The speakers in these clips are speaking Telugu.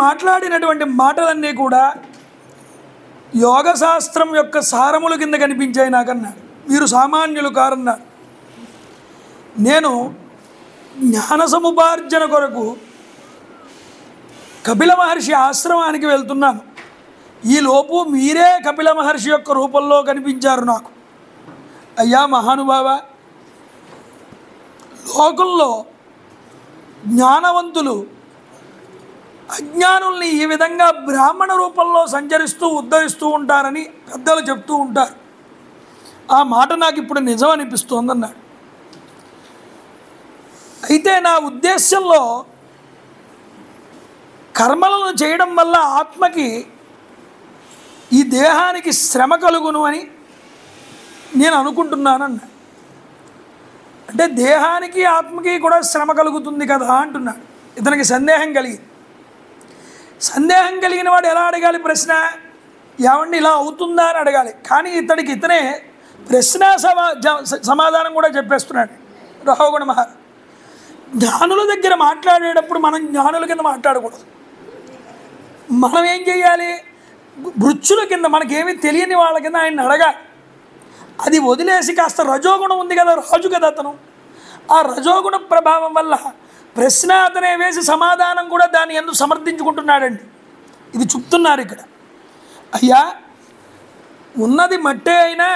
మాట్లాడినటువంటి మాటలన్నీ కూడా యోగశాస్త్రం యొక్క సారముల కింద కనిపించాయి నాకన్నాడు. మీరు సామాన్యులు కారన్నారు. నేను జ్ఞాన సముపార్జన కొరకు కపిల మహర్షి ఆశ్రమానికి వెళ్తున్నాను. ఈలోపు మీరే కపిల మహర్షి యొక్క రూపంలో కనిపించారు నాకు. అయ్యా మహానుభావ, లోకంలో జ్ఞానవంతులు అజ్ఞానుల్ని ఈ విధంగా బ్రాహ్మణ రూపంలో సంచరిస్తూ ఉద్ధరిస్తూ ఉంటారని పెద్దలు చెప్తూ ఉంటారు. ఆ మాట నాకు ఇప్పుడు నిజం అనిపిస్తోందన్నాడు. అయితే నా ఉద్దేశంలో కర్మలను చేయడం వల్ల ఆత్మకి ఈ దేహానికి శ్రమ కలుగును అని నేను అనుకుంటున్నానన్నా. అంటే దేహానికి ఆత్మకి కూడా శ్రమ కలుగుతుంది కదా అంటున్నాడు. ఇతనికి సందేహం కలిగింది. సందేహం కలిగిన వాడు ఎలా అడగాలి ప్రశ్న? ఏమండి ఇలా అవుతుందా అని అడగాలి. కానీ ఇతనే ప్రశ్న సమాధానం కూడా చెప్పేస్తున్నాడు రహోగుణ మహారాజ్. జ్ఞానుల దగ్గర మాట్లాడేటప్పుడు మనం జ్ఞానుల కింద మాట్లాడకూడదు. మనం ఏం చేయాలి? మృత్యుల కింద, మనకేమీ తెలియని వాళ్ళ కింద ఆయన అడగాలి. అది వదిలేసి కాస్త రజోగుణం ఉంది కదా, రాజు కదా అతను, ఆ రజోగుణ ప్రభావం వల్ల ప్రశ్న అతనే వేసి సమాధానం కూడా దాన్ని ఎందుకు సమర్థించుకుంటున్నాడండి. ఇది చెప్తున్నారు ఇక్కడ. అయ్యా, ఉన్నది మట్టే అయినా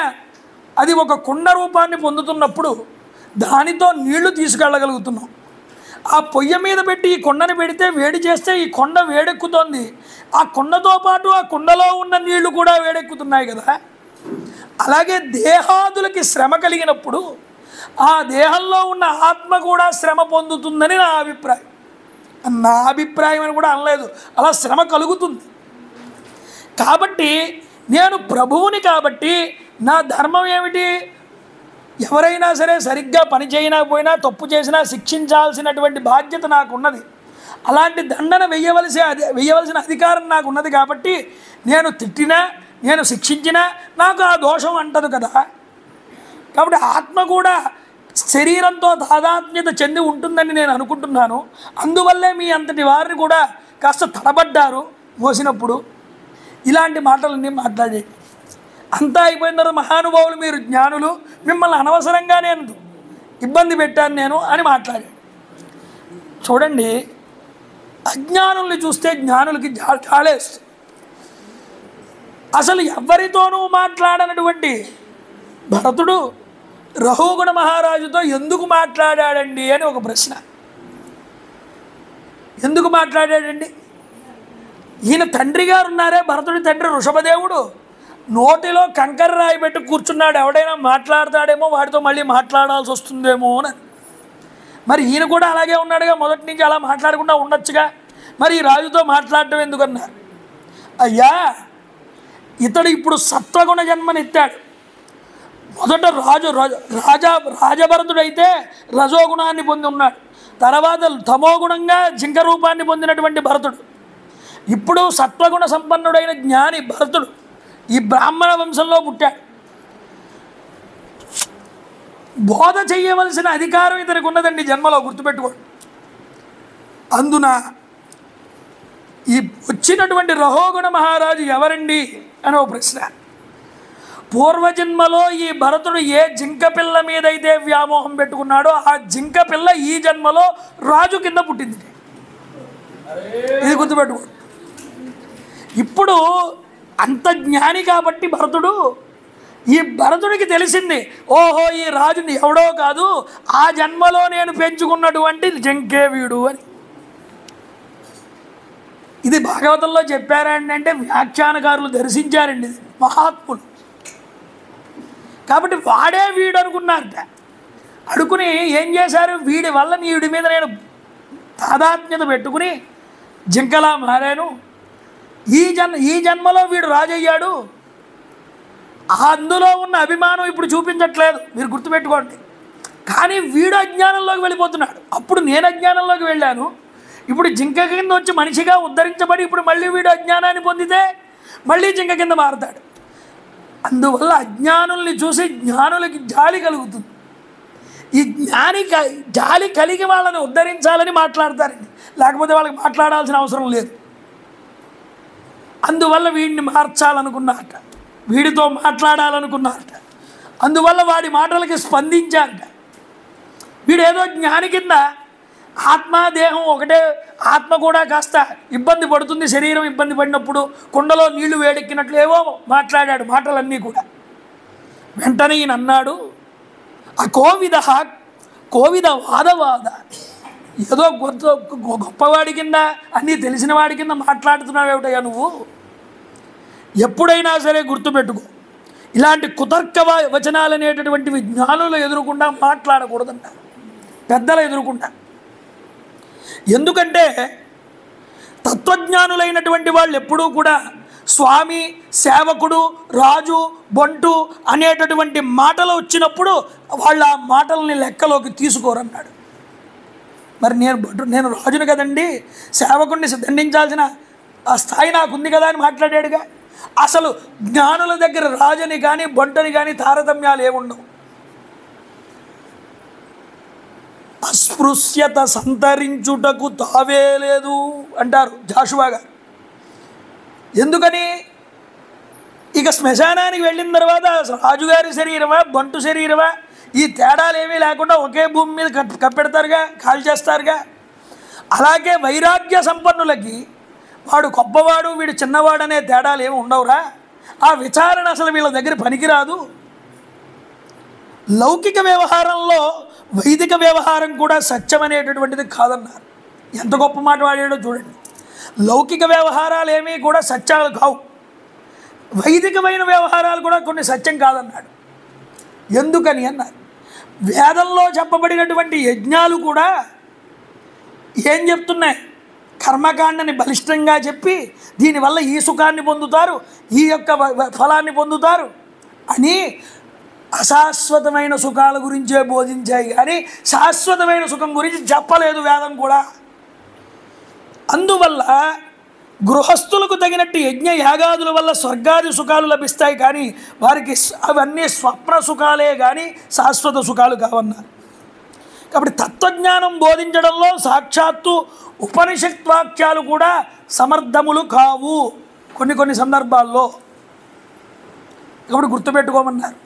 అది ఒక కొండ రూపాన్ని పొందుతున్నప్పుడు దానితో నీళ్లు తీసుకెళ్ళగలుగుతున్నాం. ఆ పొయ్యి మీద పెట్టి ఈ కొండని పెడితే వేడి చేస్తే ఈ కొండ వేడెక్కుతోంది. ఆ కొండతో పాటు ఆ కొండలో ఉన్న నీళ్లు కూడా వేడెక్కుతున్నాయి కదా. అలాగే దేహాదులకి శ్రమ కలిగినప్పుడు ఆ దేహంలో ఉన్న ఆత్మ కూడా శ్రమ పొందుతుందని నా అభిప్రాయం. నా అభిప్రాయం అని కూడా అనలేదు, అలా శ్రమ కలుగుతుంది. కాబట్టి నేను ప్రభువుని కాబట్టి నా ధర్మం ఏమిటి? ఎవరైనా సరే సరిగ్గా పని చేయకపోయినా, తప్పు చేసినా శిక్షించాల్సినటువంటి బాధ్యత నాకున్నది. అలాంటి దండన వెయ్యవలసిన అధికారం నాకు ఉన్నది. కాబట్టి నేను తిట్టినా, నేను శిక్షించినా నాకు ఆ దోషం అంటదు కదా. కాబట్టి ఆత్మ కూడా శరీరంతో తాదాత్మ్యత చెంది ఉంటుందని నేను అనుకుంటున్నాను. అందువల్లే మీ అంతటి వారిని కూడా కాస్త తడబడ్డారు మోసినప్పుడు. ఇలాంటి మాటలన్నీ మాట్లాడే అంతా అయిపోయిన తర్వాత మహానుభావులు, మీరు జ్ఞానులు, మిమ్మల్ని అనవసరంగా నేను ఇబ్బంది పెట్టాను నేను అని మాట్లాడాడు. చూడండి, అజ్ఞానుల్ని చూస్తే జ్ఞానులకి జాలేస్తుంది. అసలు ఎవరితోనూ మాట్లాడనటువంటి భరతుడు రహోగుణ మహారాజుతో ఎందుకు మాట్లాడాడండి అని ఒక ప్రశ్న. ఎందుకు మాట్లాడాడండి? ఈయన తండ్రి గారు ఉన్నారే, భరతుడి తండ్రి వృషభదేవుడు, నోటిలో కంకర రాయి పెట్టి కూర్చున్నాడు. ఎవడైనా మాట్లాడతాడేమో, వాడితో మళ్ళీ మాట్లాడాల్సి వస్తుందేమో అని. మరి ఈయన కూడా అలాగే ఉన్నాడుగా, మొదటి నుంచి అలా మాట్లాడకుండా ఉండొచ్చుగా. మరి ఈ రాజుతో మాట్లాడటం ఎందుకన్నారు? అయ్యా, ఇతడు ఇప్పుడు సత్వగుణ జన్మనెత్తాడు. మొదట రాజభరతుడైతే రజోగుణాన్ని పొంది ఉన్నాడు. తర్వాత తమోగుణంగా జింక రూపాన్ని పొందినటువంటి భరతుడు. ఇప్పుడు సత్వగుణ సంపన్నుడైన జ్ఞాని భరతుడు ఈ బ్రాహ్మణ వంశంలో పుట్టాడు. బోధ చేయవలసిన అధికారం ఇతనికి ఉన్నదండి జన్మలో, గుర్తుపెట్టుకోండి. అందున ఈ వచ్చినటువంటి రహోగుణ మహారాజు ఎవరండి అని ఒక ప్రశ్న. పూర్వజన్మలో ఈ భరతుడు ఏ జింక పిల్ల మీదైతే వ్యామోహం పెట్టుకున్నాడో ఆ జింక పిల్ల ఈ జన్మలో రాజు కింద పుట్టింది. ఇది గుర్తుపెట్టుకోండి. ఇప్పుడు అంత జ్ఞాని కాబట్టి భరతుడు, ఈ భరతుడికి తెలిసింది, ఓహో ఈ రాజుని ఎవడో కాదు, ఆ జన్మలో నేను పెంచుకున్నటువంటి జింకే వీడు అని. ఇది భాగవతంలో చెప్పారండి అంటే వ్యాఖ్యానకారులు దర్శించారండి, మహాత్ములు. కాబట్టి వాడే వీడు అనుకున్నారట. అనుకుని ఏం చేశారు? వీడి వల్ల వీడి మీద నేను తాదాత్మ్యత పెట్టుకుని జింకలా మారాను, ఈ జన్మలో వీడు రాజయ్యాడు. అందులో ఉన్న అభిమానం ఇప్పుడు చూపించట్లేదు, మీరు గుర్తుపెట్టుకోండి. కానీ వీడు అజ్ఞానంలోకి వెళ్ళిపోతున్నాడు. అప్పుడు నేను అజ్ఞానంలోకి వెళ్ళాను, ఇప్పుడు జింక కింద వచ్చి మనిషిగా ఉద్ధరించబడి ఇప్పుడు మళ్ళీ వీడు అజ్ఞానాన్ని పొందితే మళ్ళీ జింక కింద మారుతాడు. అందువల్ల అజ్ఞానుల్ని చూసి జ్ఞానులకి జాలి కలుగుతుంది. ఈ జ్ఞాని జాలి కలిగి వాళ్ళని ఉద్ధరించాలని మాట్లాడతారండి, లేకపోతే వాళ్ళకి మాట్లాడాల్సిన అవసరం లేదు. అందువల్ల వీడిని మార్చాలనుకున్నారట, వీడితో మాట్లాడాలనుకున్నారట, అందువల్ల వాడి మాటలకి స్పందించారట. వీడేదో జ్ఞాని కింద ఆత్మ దేహం ఒకటే, ఆత్మ కూడా కాస్త ఇబ్బంది పడుతుంది, శరీరం ఇబ్బంది పడినప్పుడు కుండలో నీళ్లు వేడెక్కినట్లు ఏవో మాట్లాడాడు మాటలన్నీ కూడా. వెంటనే ఈయన అన్నాడు, కోవిద వాదవాద, ఏదో గొప్పవాడి కింద అన్నీ తెలిసిన వాడి కింద మాట్లాడుతున్నావు ఏమిటయ్యా నువ్వు? ఎప్పుడైనా సరే గుర్తుపెట్టుకో, ఇలాంటి కుతర్క వచనాలు అనేటటువంటివి జ్ఞానులు ఎదురుకుండా మాట్లాడకూడదంట, పెద్దలు ఎదురుకుండా. ఎందుకంటే తత్వజ్ఞానులైనటువంటి వాళ్ళు ఎప్పుడూ కూడా స్వామి, సేవకుడు, రాజు, బంటు అనేటటువంటి మాటలు వచ్చినప్పుడు వాళ్ళు ఆ మాటల్ని లెక్కలోకి తీసుకోరన్నాడు. మరి నేను రాజును కదండి, సేవకుడిని దండించాల్సిన ఆ స్థాయి నాకు ఉంది కదా అని మాట్లాడాడుగా. అసలు జ్ఞానుల దగ్గర రాజుని కానీ బంటుని కానీ తారతమ్యాలు ఏముండవు. అస్పృశ్యత సంతరించుటకు తావే లేదు అంటారు జాషువా గారు. ఎందుకని? ఇక శ్మశానానికి వెళ్ళిన తర్వాత రాజుగారి శరీరమా బంటు శరీరమా ఈ తేడాలు ఏమీ లేకుండా ఒకే భూమి మీద కప్పెడతారుగా, కాల్ చేస్తారుగా. అలాగే వైరాగ్య సంపన్నులకి వాడు గొప్పవాడు వీడు చిన్నవాడు అనే తేడాలు ఏమి ఉండవురా. ఆ విచారణ అసలు వీళ్ళ దగ్గర పనికిరాదు. లౌకిక వ్యవహారంలో వైదిక వ్యవహారం కూడా సత్యం అనేటటువంటిది కాదన్నారు. ఎంత గొప్ప మాట వాడాడో చూడండి. లౌకిక వ్యవహారాలు ఏమీ కూడా సత్యాలు కావు, వైదికమైన వ్యవహారాలు కూడా కొన్ని సత్యం కాదన్నాడు. ఎందుకని అన్నారు, వేదంలో చెప్పబడినటువంటి యజ్ఞాలు కూడా ఏం చెప్తున్నాయి? కర్మకాండని బలిష్టంగా చెప్పి దీనివల్ల ఈ సుఖాన్ని పొందుతారు, ఈ యొక్క ఫలాన్ని పొందుతారు అని అశాశ్వతమైన సుఖాల గురించే బోధించాయి కానీ శాశ్వతమైన సుఖం గురించి చెప్పలేదు వేదం కూడా. అందువల్ల గృహస్థులకు తగినట్టు యజ్ఞ యాగాదుల వల్ల స్వర్గాది సుఖాలు లభిస్తాయి కానీ వారికి అవన్నీ స్వప్న సుఖాలే కానీ శాశ్వత సుఖాలు కావన్నారు. కాబట్టి తత్వజ్ఞానం బోధించడంలో సాక్షాత్తు ఉపనిషత్ వాక్యాలు కూడా సమర్థములు కావు కొన్ని సందర్భాల్లో. కాబట్టి గుర్తుపెట్టుకోమన్నారు.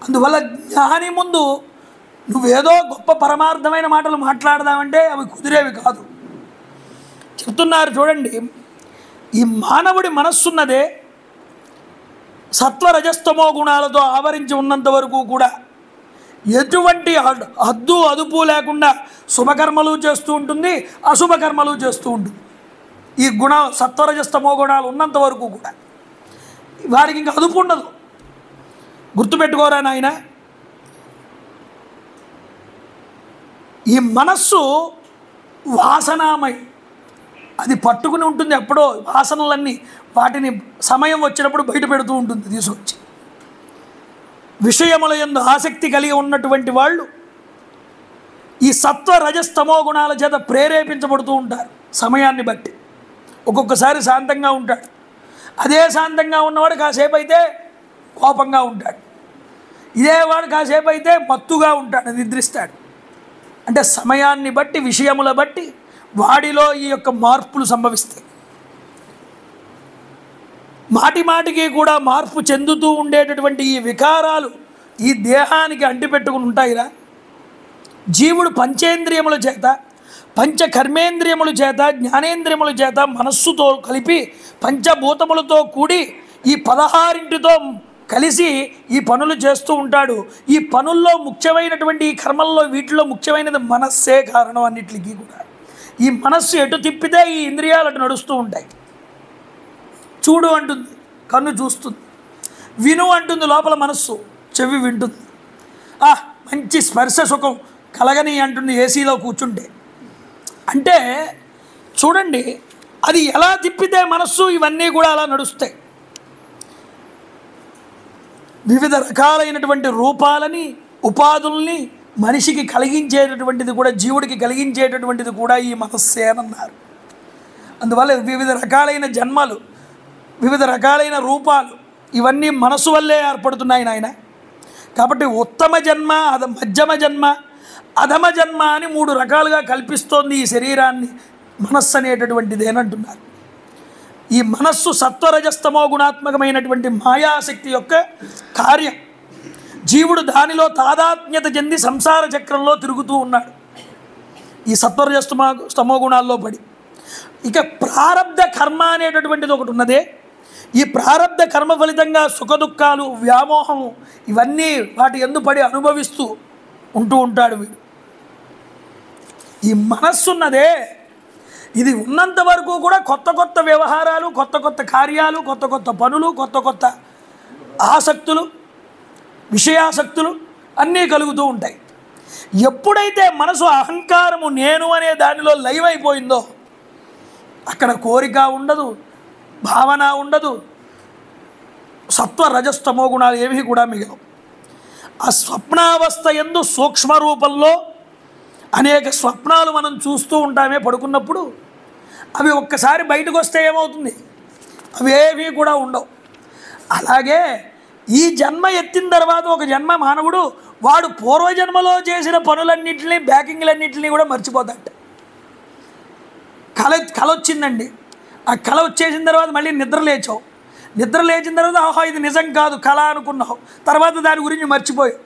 అందువల్ల జ్ఞాని ముందు నువ్వేదో గొప్ప పరమార్థమైన మాటలు మాట్లాడదామంటే అవి కుదిరేవి కాదు. చెప్తున్నారు చూడండి, ఈ మానవుడి మనస్సున్నదే సత్వరజస్తమో గుణాలతో ఆవరించి ఉన్నంత వరకు కూడా ఎటువంటి హద్దు అదుపు లేకుండా శుభకర్మలు చేస్తూ ఉంటుంది, అశుభకర్మలు చేస్తూ ఉంటుంది. ఈ సత్వరజస్తమో గుణాలు ఉన్నంత వరకు కూడా వారికి ఇంకా అదుపు ఉండదు. గుర్తుపెట్టుకోరా నాయన, ఈ మనస్సు వాసనామై అది పట్టుకుని ఉంటుంది. ఎప్పుడో వాసనలన్నీ వాటిని సమయం వచ్చినప్పుడు బయట పెడుతూ ఉంటుంది తీసుకొచ్చి. విషయముల యందు ఆసక్తి కలిగి ఉన్నటువంటి వాళ్ళు ఈ సత్వ రజస్తమో గుణాల చేత ప్రేరేపించబడుతూ ఉంటారు సమయాన్ని బట్టి. ఒక్కొక్కసారి శాంతంగా ఉంటాడు, అదే శాంతంగా ఉన్నవాడు కాసేపు అయితే కోపంగా ఉంటాడు, ఇదేవాడు కాసేపు అయితే మత్తుగా ఉంటాడు, నిద్రిస్తాడు. అంటే సమయాన్ని బట్టి విషయముల బట్టి వాడిలో ఈ యొక్క మార్పులు సంభవిస్తాయి. మాటిమాటికి కూడా మార్పు చెందుతూ ఉండేటటువంటి ఈ వికారాలు ఈ దేహానికి అంటిపెట్టుకుని ఉంటాయిరా. జీవుడు పంచేంద్రియముల చేత, పంచకర్మేంద్రియముల చేత, జ్ఞానేంద్రియముల చేత, మనస్సుతో కలిపి పంచభూతములతో కూడి ఈ 16తో కలిసి ఈ పనులు చేస్తూ ఉంటాడు. ఈ పనుల్లో ముఖ్యమైనటువంటి ఈ కర్మల్లో వీటిలో ముఖ్యమైనది మనస్సే కారణం అన్నిటికీ కూడా. ఈ మనస్సు ఎటు తిప్పితే ఈ ఇంద్రియాలు అటు నడుస్తూ ఉంటాయి. చూడు అంటుంది కన్ను చూస్తుంది, విను అంటుంది లోపల మనస్సు చెవి వింటుంది, మంచి స్పర్శ సుఖం కలగని అంటుంది ఏసీలో కూర్చుంటే. అంటే చూడండి అది ఎలా తిప్పితే మనస్సు ఇవన్నీ కూడా అలా నడుస్తాయి. వివిధ రకాలైనటువంటి రూపాలని ఉపాధుల్ని మనిషికి కలిగించేటటువంటిది కూడా, జీవుడికి కలిగించేటటువంటిది కూడా ఈ మనస్సే అన్నారు. అందువల్ల వివిధ రకాలైన జన్మలు, వివిధ రకాలైన రూపాలు ఇవన్నీ మనసు వల్లే ఏర్పడుతున్నాయి నాయన. కాబట్టి ఉత్తమ జన్మ, మధ్యమ జన్మ, అధమ జన్మ అని 3 రకాలుగా కల్పిస్తోంది ఈ శరీరాన్ని మనస్సు అనేటటువంటిది అని అంటున్నారు. ఈ మనస్సు సత్వరజస్తమో గుణాత్మకమైనటువంటి మాయాశక్తి యొక్క కార్యం. జీవుడు దానిలో తాదాత్మ్యత చెంది సంసార చక్రంలో తిరుగుతూ ఉన్నాడు ఈ సత్వరజస్తమో గుణాల్లో పడి. ఇక ప్రారబ్ధ కర్మ అనేటటువంటిది ఒకటి ఉన్నదే. ఈ ప్రారబ్ధ కర్మ ఫలితంగా సుఖదుఖాలు, వ్యామోహము ఇవన్నీ వాటి యందు పడి అనుభవిస్తూ ఉంటూ ఉంటాడు వీడు. ఈ మనస్సు ఉన్నదే, ఇది ఉన్నంత వరకు కూడా కొత్త కొత్త వ్యవహారాలు, కొత్త కొత్త కార్యాలు, కొత్త కొత్త పనులు, కొత్త కొత్త ఆసక్తులు, విషయాసక్తులు అన్నీ కలుగుతూ ఉంటాయి. ఎప్పుడైతే మనసు అహంకారము నేను అనే దానిలో లైవ్ అయిపోయిందో అక్కడ కోరిక ఉండదు, భావన ఉండదు, సత్వ రజస్తమో గుణాలు ఏవి కూడా మిగలవు. ఆ స్వప్నావస్థ యందు సూక్ష్మ రూపంలో అనేక స్వప్నాలు మనం చూస్తూ ఉంటామే పడుకున్నప్పుడు. అవి ఒక్కసారి బయటకు వస్తే ఏమవుతుంది? అవి ఏవి కూడా ఉండవు. అలాగే ఈ జన్మ ఎత్తిన తర్వాత ఒక జన్మ మానవుడు వాడు పూర్వజన్మలో చేసిన పనులన్నింటినీ, బ్యాకింగ్లన్నింటినీ కూడా మర్చిపోతాడు. కళ వచ్చిందండి, ఆ కళ వచ్చేసిన తర్వాత మళ్ళీ నిద్ర లేచావు, నిద్ర లేచిన తర్వాత ఆహా ఇది నిజం కాదు కళ అనుకున్నావు, తర్వాత దాని గురించి మర్చిపోయావు.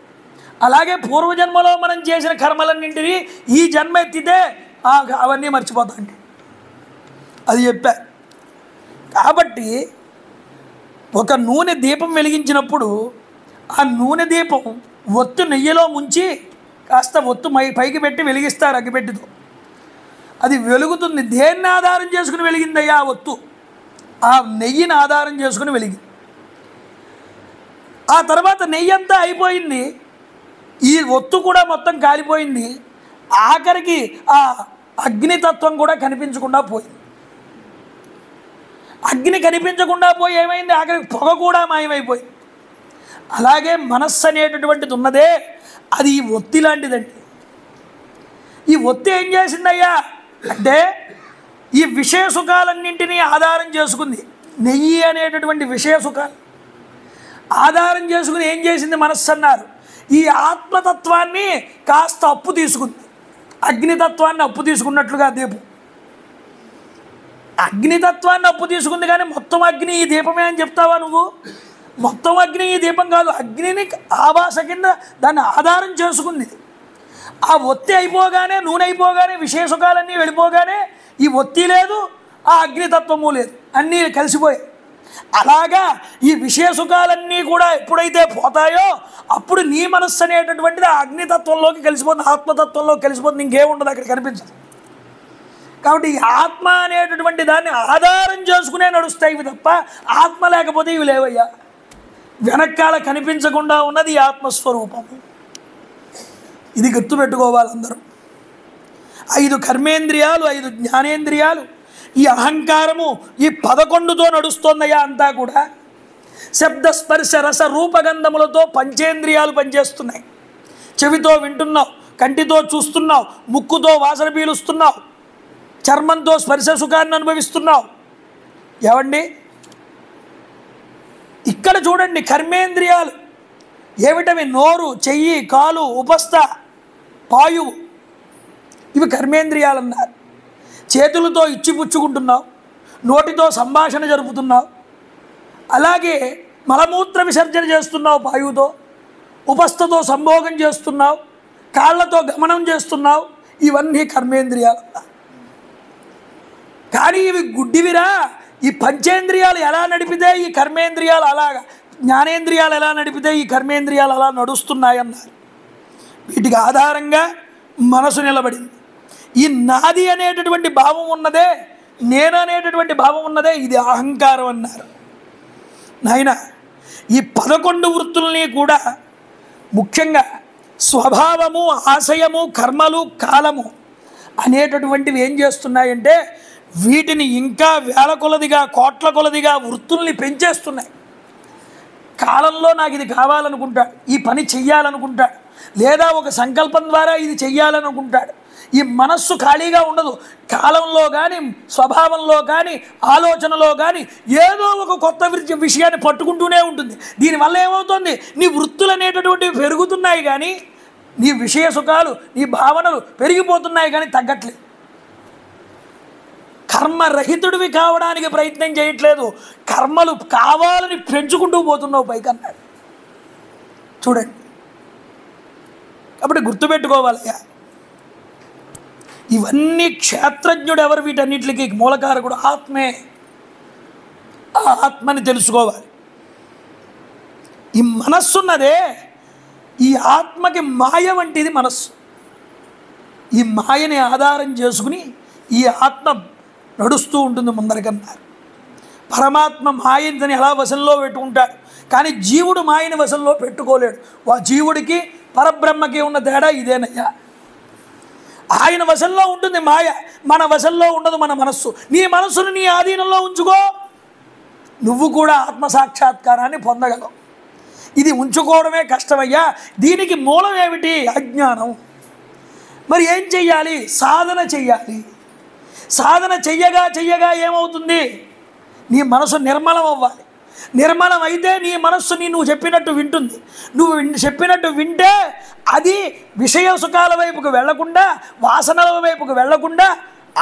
అలాగే పూర్వజన్మలో మనం చేసిన కర్మలన్నింటినీ ఈ జన్మ ఎత్తితే అవన్నీ మర్చిపోతాండి, అది చెప్పారు. కాబట్టి ఒక నూనె దీపం వెలిగించినప్పుడు ఆ నూనె దీపం ఒత్తు నెయ్యిలో ముంచి కాస్త ఒత్తు పైకి పెట్టి వెలిగిస్తారు అగ్గిపెట్టితో. అది వెలుగుతుంది. దేన్ని ఆధారం చేసుకుని వెలిగిందయ్యా ఆ ఒత్తు? ఆ నెయ్యిని ఆధారం చేసుకుని వెలిగింది. ఆ తర్వాత నెయ్యి అంతా అయిపోయింది, ఈ ఒత్తు కూడా మొత్తం కాలిపోయింది. ఆఖరికి ఆ అగ్నితత్వం కూడా కనిపించకుండా పోయింది. అగ్ని కనిపించకుండా పోయి ఏమైంది? ఆఖరికి పొగ కూడా మాయమైపోయింది. అలాగే మనస్సు అనేటటువంటిది ఉన్నదే, అది ఈ ఒత్తి లాంటిదండి. ఈ ఒత్తి ఏం చేసిందయ్యా అంటే ఈ విషయ సుఖాలన్నింటినీ ఆధారం చేసుకుంది. నెయ్యి అనేటటువంటి విషయ సుఖాలు ఆధారం చేసుకుని ఏం చేసింది మనస్సు అన్నారు? ఈ ఆత్మతత్వాన్ని కాస్త అప్పు తీసుకుంది. అగ్నితత్వాన్ని అప్పు తీసుకున్నట్లుగా దీపం అగ్నితత్వాన్ని అప్పు తీసుకుంది, కానీ మొత్తం అగ్ని ఈ దీపమే అని చెప్తావా నువ్వు? మొత్తం అగ్ని ఈ దీపం కాదు, అగ్నిని ఆభాస కింద దాన్ని ఆధారం చేసుకుంది. ఆ ఒత్తి అయిపోగానే, నూనె అయిపోగానే, విషయ సుఖాలన్నీ వెళ్ళిపోగానే ఈ ఒత్తి లేదు, ఆ అగ్నితత్వము లేదు, అన్నీ కలిసిపోయాయి. అలాగా ఈ విషయ సుఖాలన్నీ కూడా ఎప్పుడైతే పోతాయో అప్పుడు నీ మనస్సు అనేటటువంటిది ఆ అగ్నితత్వంలోకి కలిసిపోతుంది, ఆత్మతత్వంలోకి కలిసిపోతుంది, ఇంకేముండదు అక్కడ కనిపించదు. కాబట్టి ఈ ఆత్మ అనేటటువంటి దాన్ని ఆధారం చేసుకునే నడుస్తాయి ఇవి తప్ప ఆత్మ లేకపోతే ఇవి లేవయ్యా. వెనకాల కనిపించకుండా ఉన్నది ఈ ఆత్మస్వరూపము. ఇది గుర్తుపెట్టుకోవాలి అందరూ. 5 కర్మేంద్రియాలు, 5 జ్ఞానేంద్రియాలు, ఈ అహంకారము ఈ 11తో నడుస్తోందయ్యా అంతా కూడా. శబ్ద స్పర్శ రస రూపగంధములతో పంచేంద్రియాలు పనిచేస్తున్నాయి. చెవితో వింటున్నావు, కంటితో చూస్తున్నావు, ముక్కుతో వాసన పీలుస్తున్నావు, చర్మంతో స్పర్శ సుఖాన్ని అనుభవిస్తున్నావు. ఏవండి ఇక్కడ చూడండి, కర్మేంద్రియాలు ఏమిటవి? నోరు, చెయ్యి, కాలు, ఉపస్థ, పాయువు, ఇవి కర్మేంద్రియాలు అన్నారు. చేతులతో ఇచ్చిపుచ్చుకుంటున్నావు, నోటితో సంభాషణ జరుపుతున్నావు, అలాగే మలమూత్ర విసర్జన చేస్తున్నావు పాయువుతో, ఉపస్థతో సంభోగం చేస్తున్నావు, కాళ్ళతో గమనం చేస్తున్నావు, ఇవన్నీ కర్మేంద్రియాలు అన్నారు. కానీ ఇవి గుడ్డివిరా. ఈ పంచేంద్రియాలు ఎలా నడిపితే ఈ కర్మేంద్రియాలు అలాగా, జ్ఞానేంద్రియాలు ఎలా నడిపితే ఈ కర్మేంద్రియాలు అలా నడుస్తున్నాయన్నారు. వీటికి ఆధారంగా మనసు నిలబడింది. ఈ నాది అనేటటువంటి భావం ఉన్నదే, నేను అనేటటువంటి భావం ఉన్నదే, ఇది అహంకారం అన్నారు. నాయన ఈ 11 వృత్తుల్ని కూడా ముఖ్యంగా స్వభావము, ఆశయము, కర్మలు, కాలము అనేటటువంటివి ఏం చేస్తున్నాయంటే వీటిని ఇంకా వేల కొలదిగా, కోట్ల కొలదిగా వృత్తుల్ని పెంచేస్తున్నాయి. కాలంలో నాకు ఇది కావాలనుకుంటాడు, ఈ పని చెయ్యాలనుకుంటాడు, లేదా ఒక సంకల్పం ద్వారా ఇది చెయ్యాలనుకుంటాడు. ఈ మనస్సు ఖాళీగా ఉండదు. కాలంలో కానీ, స్వభావంలో కానీ, ఆలోచనలో కానీ ఏదో ఒక కొత్త విషయాన్ని పట్టుకుంటూనే ఉంటుంది. దీనివల్ల ఏమవుతుంది? నీ వృత్తులు అనేటటువంటివి పెరుగుతున్నాయి, కానీ నీ విషయ సుఖాలు, నీ భావనలు పెరిగిపోతున్నాయి, కానీ తగ్గట్లేదు. కర్మరహితుడివి కావడానికి ప్రయత్నం చేయట్లేదు, కర్మలు కావాలని పెంచుకుంటూ పోతున్నావు పైకి అన్నాడు. చూడండి, కాబట్టి గుర్తుపెట్టుకోవాలయ్యా, ఇవన్నీ క్షేత్రజ్ఞుడు ఎవరు? వీటన్నిటికి మూలకారకుడు ఆత్మే. ఆ ఆత్మని తెలుసుకోవాలి. ఈ మనస్సున్నదే, ఈ ఆత్మకి మాయ వంటిది మనస్సు. ఈ మాయని ఆధారం చేసుకుని ఈ ఆత్మ నడుస్తూ ఉంటుంది ముందరకన్నారు. పరమాత్మ మాయని ఎలా వశంలో పెట్టుకుంటాడు, కానీ జీవుడు మాయని వశంలో పెట్టుకోలేడు. జీవుడికి పరబ్రహ్మకి ఉన్న తేడా ఇదేనయ్యా. ఆయన వశంలో ఉంటుంది మాయ, మన వశంలో ఉండదు మన మనస్సు. నీ మనస్సును నీ ఆధీనంలో ఉంచుకో, నువ్వు కూడా ఆత్మసాక్షాత్కారాన్ని పొందగలవు. ఇది ఉంచుకోవడమే కష్టమయ్యా. దీనికి మూలం ఏమిటి? అజ్ఞానం. మరి ఏం చెయ్యాలి? సాధన చెయ్యాలి. సాధన చెయ్యగా ఏమవుతుంది? నీ మనసు నిర్మలం అవ్వాలి. నిర్మలం అయితే నీ మనస్సుని నువ్వు చెప్పినట్టు వింటుంది. నువ్వు చెప్పినట్టు వింటే అది విషయ సుఖాల వైపుకు వెళ్లకుండా, వాసనల వైపుకు వెళ్లకుండా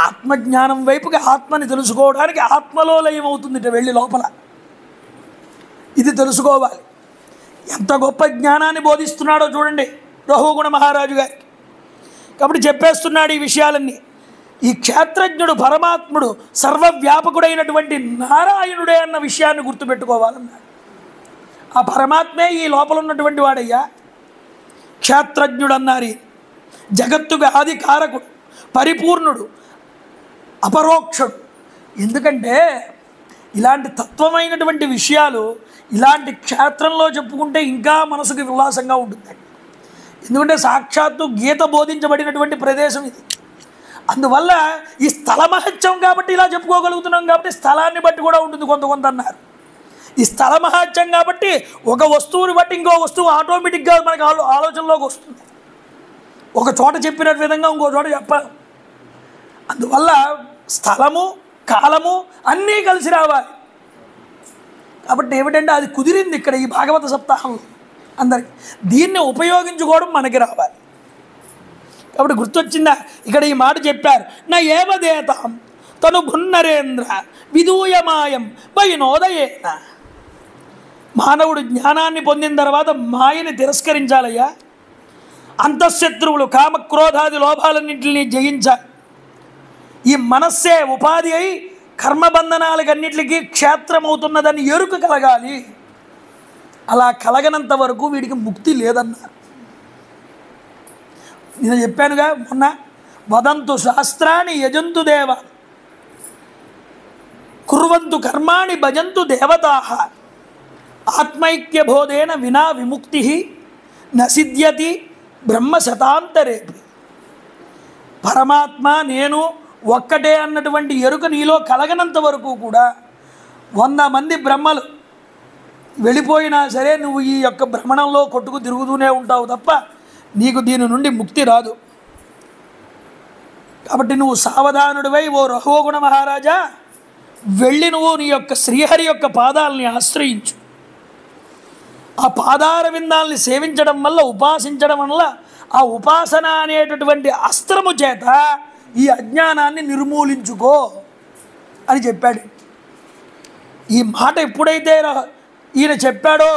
ఆత్మజ్ఞానం వైపుకి, ఆత్మని తెలుసుకోవడానికి ఆత్మలో లయం అవుతుంది వెళ్ళి లోపల. ఇది తెలుసుకోవాలి. ఎంత గొప్ప జ్ఞానాన్ని బోధిస్తున్నాడో చూడండి రఘుగుణ మహారాజు గారికి. కాబట్టి చెప్పేస్తున్నాడు ఈ విషయాలన్నీ. ఈ క్షేత్రజ్ఞుడు పరమాత్ముడు సర్వవ్యాపకుడైనటువంటి నారాయణుడే అన్న విషయాన్ని గుర్తుపెట్టుకోవాలన్నాడు. ఆ పరమాత్మే ఈ లోపల ఉన్నటువంటి వాడయ్యా. క్షేత్రజ్ఞుడు అన్నారు. జగత్తుకు ఆది కారకుడు, పరిపూర్ణుడు, అపరోక్షుడు. ఎందుకంటే ఇలాంటి తత్వమైనటువంటి విషయాలు ఇలాంటి క్షేత్రంలో చెప్పుకుంటే ఇంకా మనసుకు ఉల్లాసంగా ఉంటుంది. ఎందుకంటే సాక్షాత్తు గీత బోధించబడినటువంటి ప్రదేశం ఇది. అందువల్ల ఈ స్థల మహత్యం కాబట్టి ఇలా చెప్పుకోగలుగుతున్నాం. కాబట్టి స్థలాన్ని బట్టి కూడా ఉంటుంది కొంత అన్నారు. ఈ స్థల మహత్యం కాబట్టి ఒక వస్తువుని బట్టి ఇంకో వస్తువు ఆటోమేటిక్గా మనకు ఆలోచనలోకి వస్తుంది. ఒక చోట చెప్పిన విధంగా ఇంకో చోట చెప్పాలి. అందువల్ల స్థలము కాలము అన్నీ కలిసి రావాలి. కాబట్టి ఏమిటంటే అది కుదిరింది ఇక్కడ ఈ భాగవత సప్తాహంలో అందరికి. దీన్ని ఉపయోగించుకోవడం మనకి రావాలి. కాబట్టి గుర్తొచ్చిందా? ఇక్కడ ఈ మాట చెప్పారు. నా ఏవదేతాం తను భున్నరేంద్ర విదూయమాయం వైనోదయేన. మానవుడు జ్ఞానాన్ని పొందిన తర్వాత మాయని తిరస్కరించాలయ్యా. అంతఃశత్రువులు కామక్రోధాది లోభాలన్నింటినీ జయించాలి. ఈ మనస్సే ఉపాధి అయి కర్మబంధనాలకన్నిటికీ క్షేత్రమవుతున్నదని ఎరుక కలగాలి. అలా కలగనంత వరకు వీడికి ముక్తి లేదన్నారు. నేను చెప్పానుగా మొన్న, వదంతు శాస్త్రాన్ని యజంతు దేవ కుర్వంతు కర్మాణి భజంతు దేవతాః ఆత్మైక్యబోధేన వినా విముక్తి నసిద్ధ్యతి బ్రహ్మశతాంతరేపి. పరమాత్మ నేను ఒక్కటే అన్నటువంటి ఎరుక నీలో కలగనంత వరకు కూడా 100 మంది బ్రహ్మలు వెళ్ళిపోయినా సరే నువ్వు ఈ యొక్క భ్రమణంలో కొట్టుకు తిరుగుతూనే ఉంటావు తప్ప నీకు దీని నుండి ముక్తి రాదు. కాబట్టి నువ్వు సావధానుడివై ఓ రఘుగుణ మహారాజా వెళ్ళి నువ్వు నీ యొక్క శ్రీహరి యొక్క పాదాలని ఆశ్రయించు. ఆ పాదార విందాలని సేవించడం వల్ల, ఉపాసించడం వల్ల, ఆ ఉపాసన అనేటటువంటి అస్త్రము చేత ఈ అజ్ఞానాన్ని నిర్మూలించుకో అని చెప్పాడు. ఈ మాట ఎప్పుడైతే ఈయన చెప్పాడో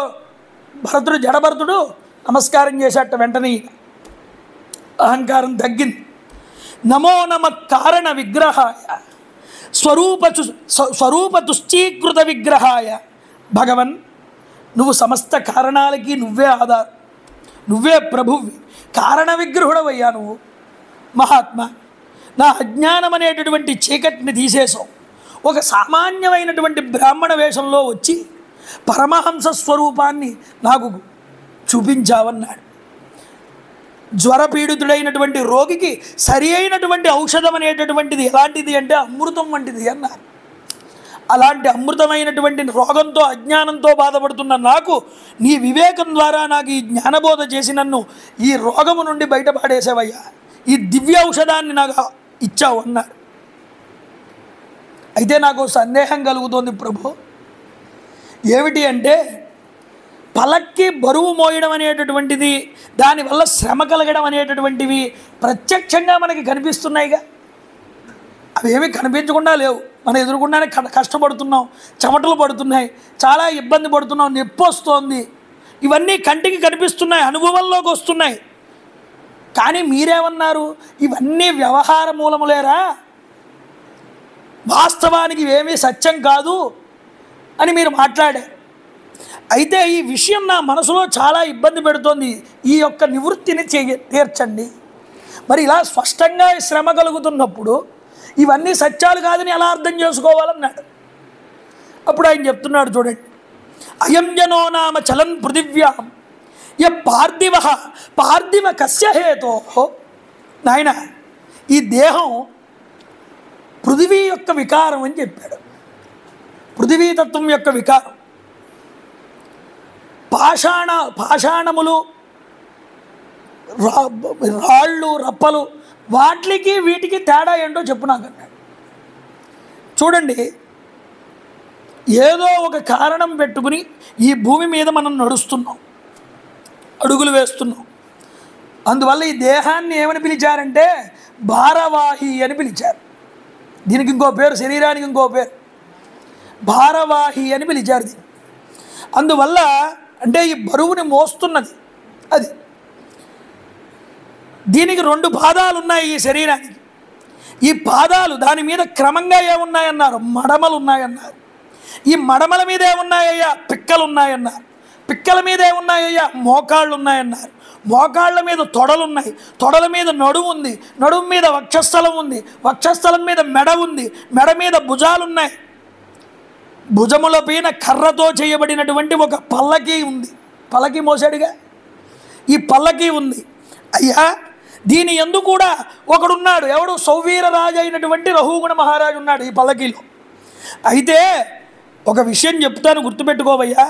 భరతుడు, జడభరతుడు నమస్కారం చేసేట వెంటనే అహంకారం తగ్గింది. నమో నమ కారణ విగ్రహాయ స్వరూప తుశ్చీకృత విగ్రహాయ. భగవన్, నువ్వు సమస్త కారణాలకి నువ్వే ఆధారం, నువ్వే ప్రభువి, కారణ విగ్రహుడవయ్యా నువ్వు. మహాత్మా, నా అజ్ఞానం అనేటటువంటి చీకటిని తీసేసావు. ఒక సామాన్యమైనటువంటి బ్రాహ్మణ వేషంలో వచ్చి పరమహంస స్వరూపాన్ని నాకు చూపించావన్నాడు. జ్వరపీడితుడైనటువంటి రోగికి సరి అయినటువంటి ఔషధం అనేటటువంటిది ఎలాంటిది అంటే అమృతం వంటిది అన్నారు. అలాంటి అమృతమైనటువంటి రోగంతో, అజ్ఞానంతో బాధపడుతున్న నాకు నీ వివేకం ద్వారా నాకు ఈ జ్ఞానబోధ చేసి నన్ను ఈ రోగము నుండి బయటపడేసేవయ్యా. ఈ దివ్య ఔషధాన్ని నాకు ఇచ్చావు అన్నాడు. అయితే నాకు సందేహం కలుగుతోంది ప్రభు. ఏమిటి అంటే, పలక్కి బరువు మోయడం అనేటటువంటిది, దానివల్ల శ్రమ కలగడం అనేటటువంటివి ప్రత్యక్షంగా మనకి కనిపిస్తున్నాయిగా. అవేమీ కనిపించకుండా లేవు, మన ఎదురుకుండానే కష్టపడుతున్నాం, చెమటలు పడుతున్నాయి, చాలా ఇబ్బంది పడుతున్నాం, నొప్పి వస్తోంది, ఇవన్నీ కంటికి కనిపిస్తున్నాయి, అనుభవంలోకి వస్తున్నాయి. కానీ మీరేమన్నారు, ఇవన్నీ వ్యవహార మూలములేరా, వాస్తవానికి ఇవేమీ సత్యం కాదు అని మీరు మాట్లాడారు. అయితే ఈ విషయం నా మనసులో చాలా ఇబ్బంది పెడుతోంది, ఈ యొక్క నివృత్తిని తీర్చండి. మరి ఇలా స్పష్టంగా శ్రమ కలుగుతున్నప్పుడు ఇవన్నీ సత్యాలు కాదని ఎలా అర్థం చేసుకోవాలన్నాడు. అప్పుడు ఆయన చెప్తున్నాడు చూడండి, అయం జనో నామ చలన్ పృథివ్యాం య పార్థివ పార్థివ కస్య హేతో. నాయన, ఈ దేహం పృథివీ యొక్క వికారం అని చెప్పాడు. పృథివీతత్వం యొక్క వికారం, పాషాణములు, రాళ్ళు, రప్పలు, వాటికి వీటికి తేడా ఏంటో చెప్పు నాకన్నాడు. చూడండి, ఏదో ఒక కారణం పెట్టుకుని ఈ భూమి మీద మనం నడుస్తున్నాం, అడుగులు వేస్తున్నాం. అందువల్ల ఈ దేహాన్ని ఏమని పిలిచారంటే భారవాహి అని పిలిచారు. దీనికి ఇంకో పేరు, శరీరానికి ఇంకో పేరు భారవాహి అని పిలిచారు దీన్ని. అందువల్ల అంటే ఈ బరువుని మోస్తున్నది అది. దీనికి 2 పాదాలు ఉన్నాయి ఈ శరీరానికి. ఈ పాదాలు దాని మీద క్రమంగా ఏమున్నాయన్నారు, మడమలు ఉన్నాయన్నారు. ఈ మడమల మీద ఏమున్నాయ్యా, పిక్కలు ఉన్నాయన్నారు. పిక్కల మీద ఏమున్నాయ్యా, మోకాళ్ళు ఉన్నాయన్నారు. మోకాళ్ళ మీద తొడలున్నాయి, తొడల మీద నడుము ఉంది, నడుము మీద వక్షస్థలం ఉంది, వక్షస్థలం మీద మెడ ఉంది, మెడ మీద భుజాలున్నాయి, భుజముల పైన కర్రతో చేయబడినటువంటి ఒక పల్లకీ ఉంది, పల్లకీ మోసాడుగా, ఈ పల్లకీ ఉంది. అయ్యా, దీని యందు కూడా ఒకడున్నాడు, ఎవడు, సౌవీర రాజు అయినటువంటి రఘుగుణ మహారాజు ఉన్నాడు ఈ పల్లకీలో. అయితే ఒక విషయం చెప్తాను, గుర్తుపెట్టుకోవయ్యా,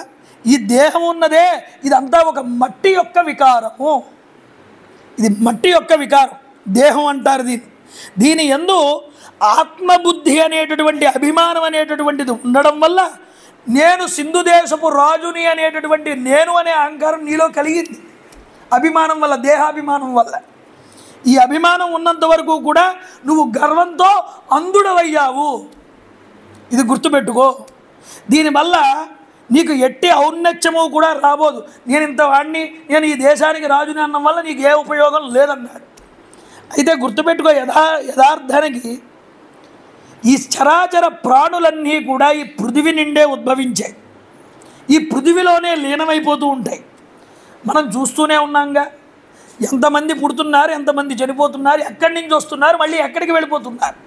ఈ దేహం ఉన్నదే ఇదంతా ఒక మట్టి యొక్క వికారము. ఇది మట్టి యొక్క వికారం, దేహం అంటారు దీన్ని. దీని యందు ఆత్మబుద్ధి అనేటటువంటి అభిమానం అనేటటువంటిది ఉండడం వల్ల నేను సింధు దేశపు రాజుని అనేటటువంటి నేను అనే అహంకారం నీలో కలిగింది, అభిమానం వల్ల, దేహాభిమానం వల్ల. ఈ అభిమానం ఉన్నంత వరకు కూడా నువ్వు గర్వంతో అంధుడవయ్యావు, ఇది గుర్తుపెట్టుకో. దీనివల్ల నీకు ఎట్టి ఔన్నత్యము కూడా రాబోదు. నేను ఇంత వాడిని, నేను ఈ దేశానికి రాజుని అన్నం వల్ల నీకు ఏ ఉపయోగం లేదన్నాడు. అయితే గుర్తుపెట్టుకో, యథార్థానికి ఈ చరాచర ప్రాణులన్నీ కూడా ఈ పృథివీ నిండే ఉద్భవించాయి, ఈ పృథివీలోనే లీనమైపోతూ ఉంటాయి. మనం చూస్తూనే ఉన్నాంగా, ఎంతమంది పుడుతున్నారు, ఎంతమంది చనిపోతున్నారు, ఎక్కడి నుంచి వస్తున్నారు, మళ్ళీ ఎక్కడికి వెళ్ళిపోతున్నారు.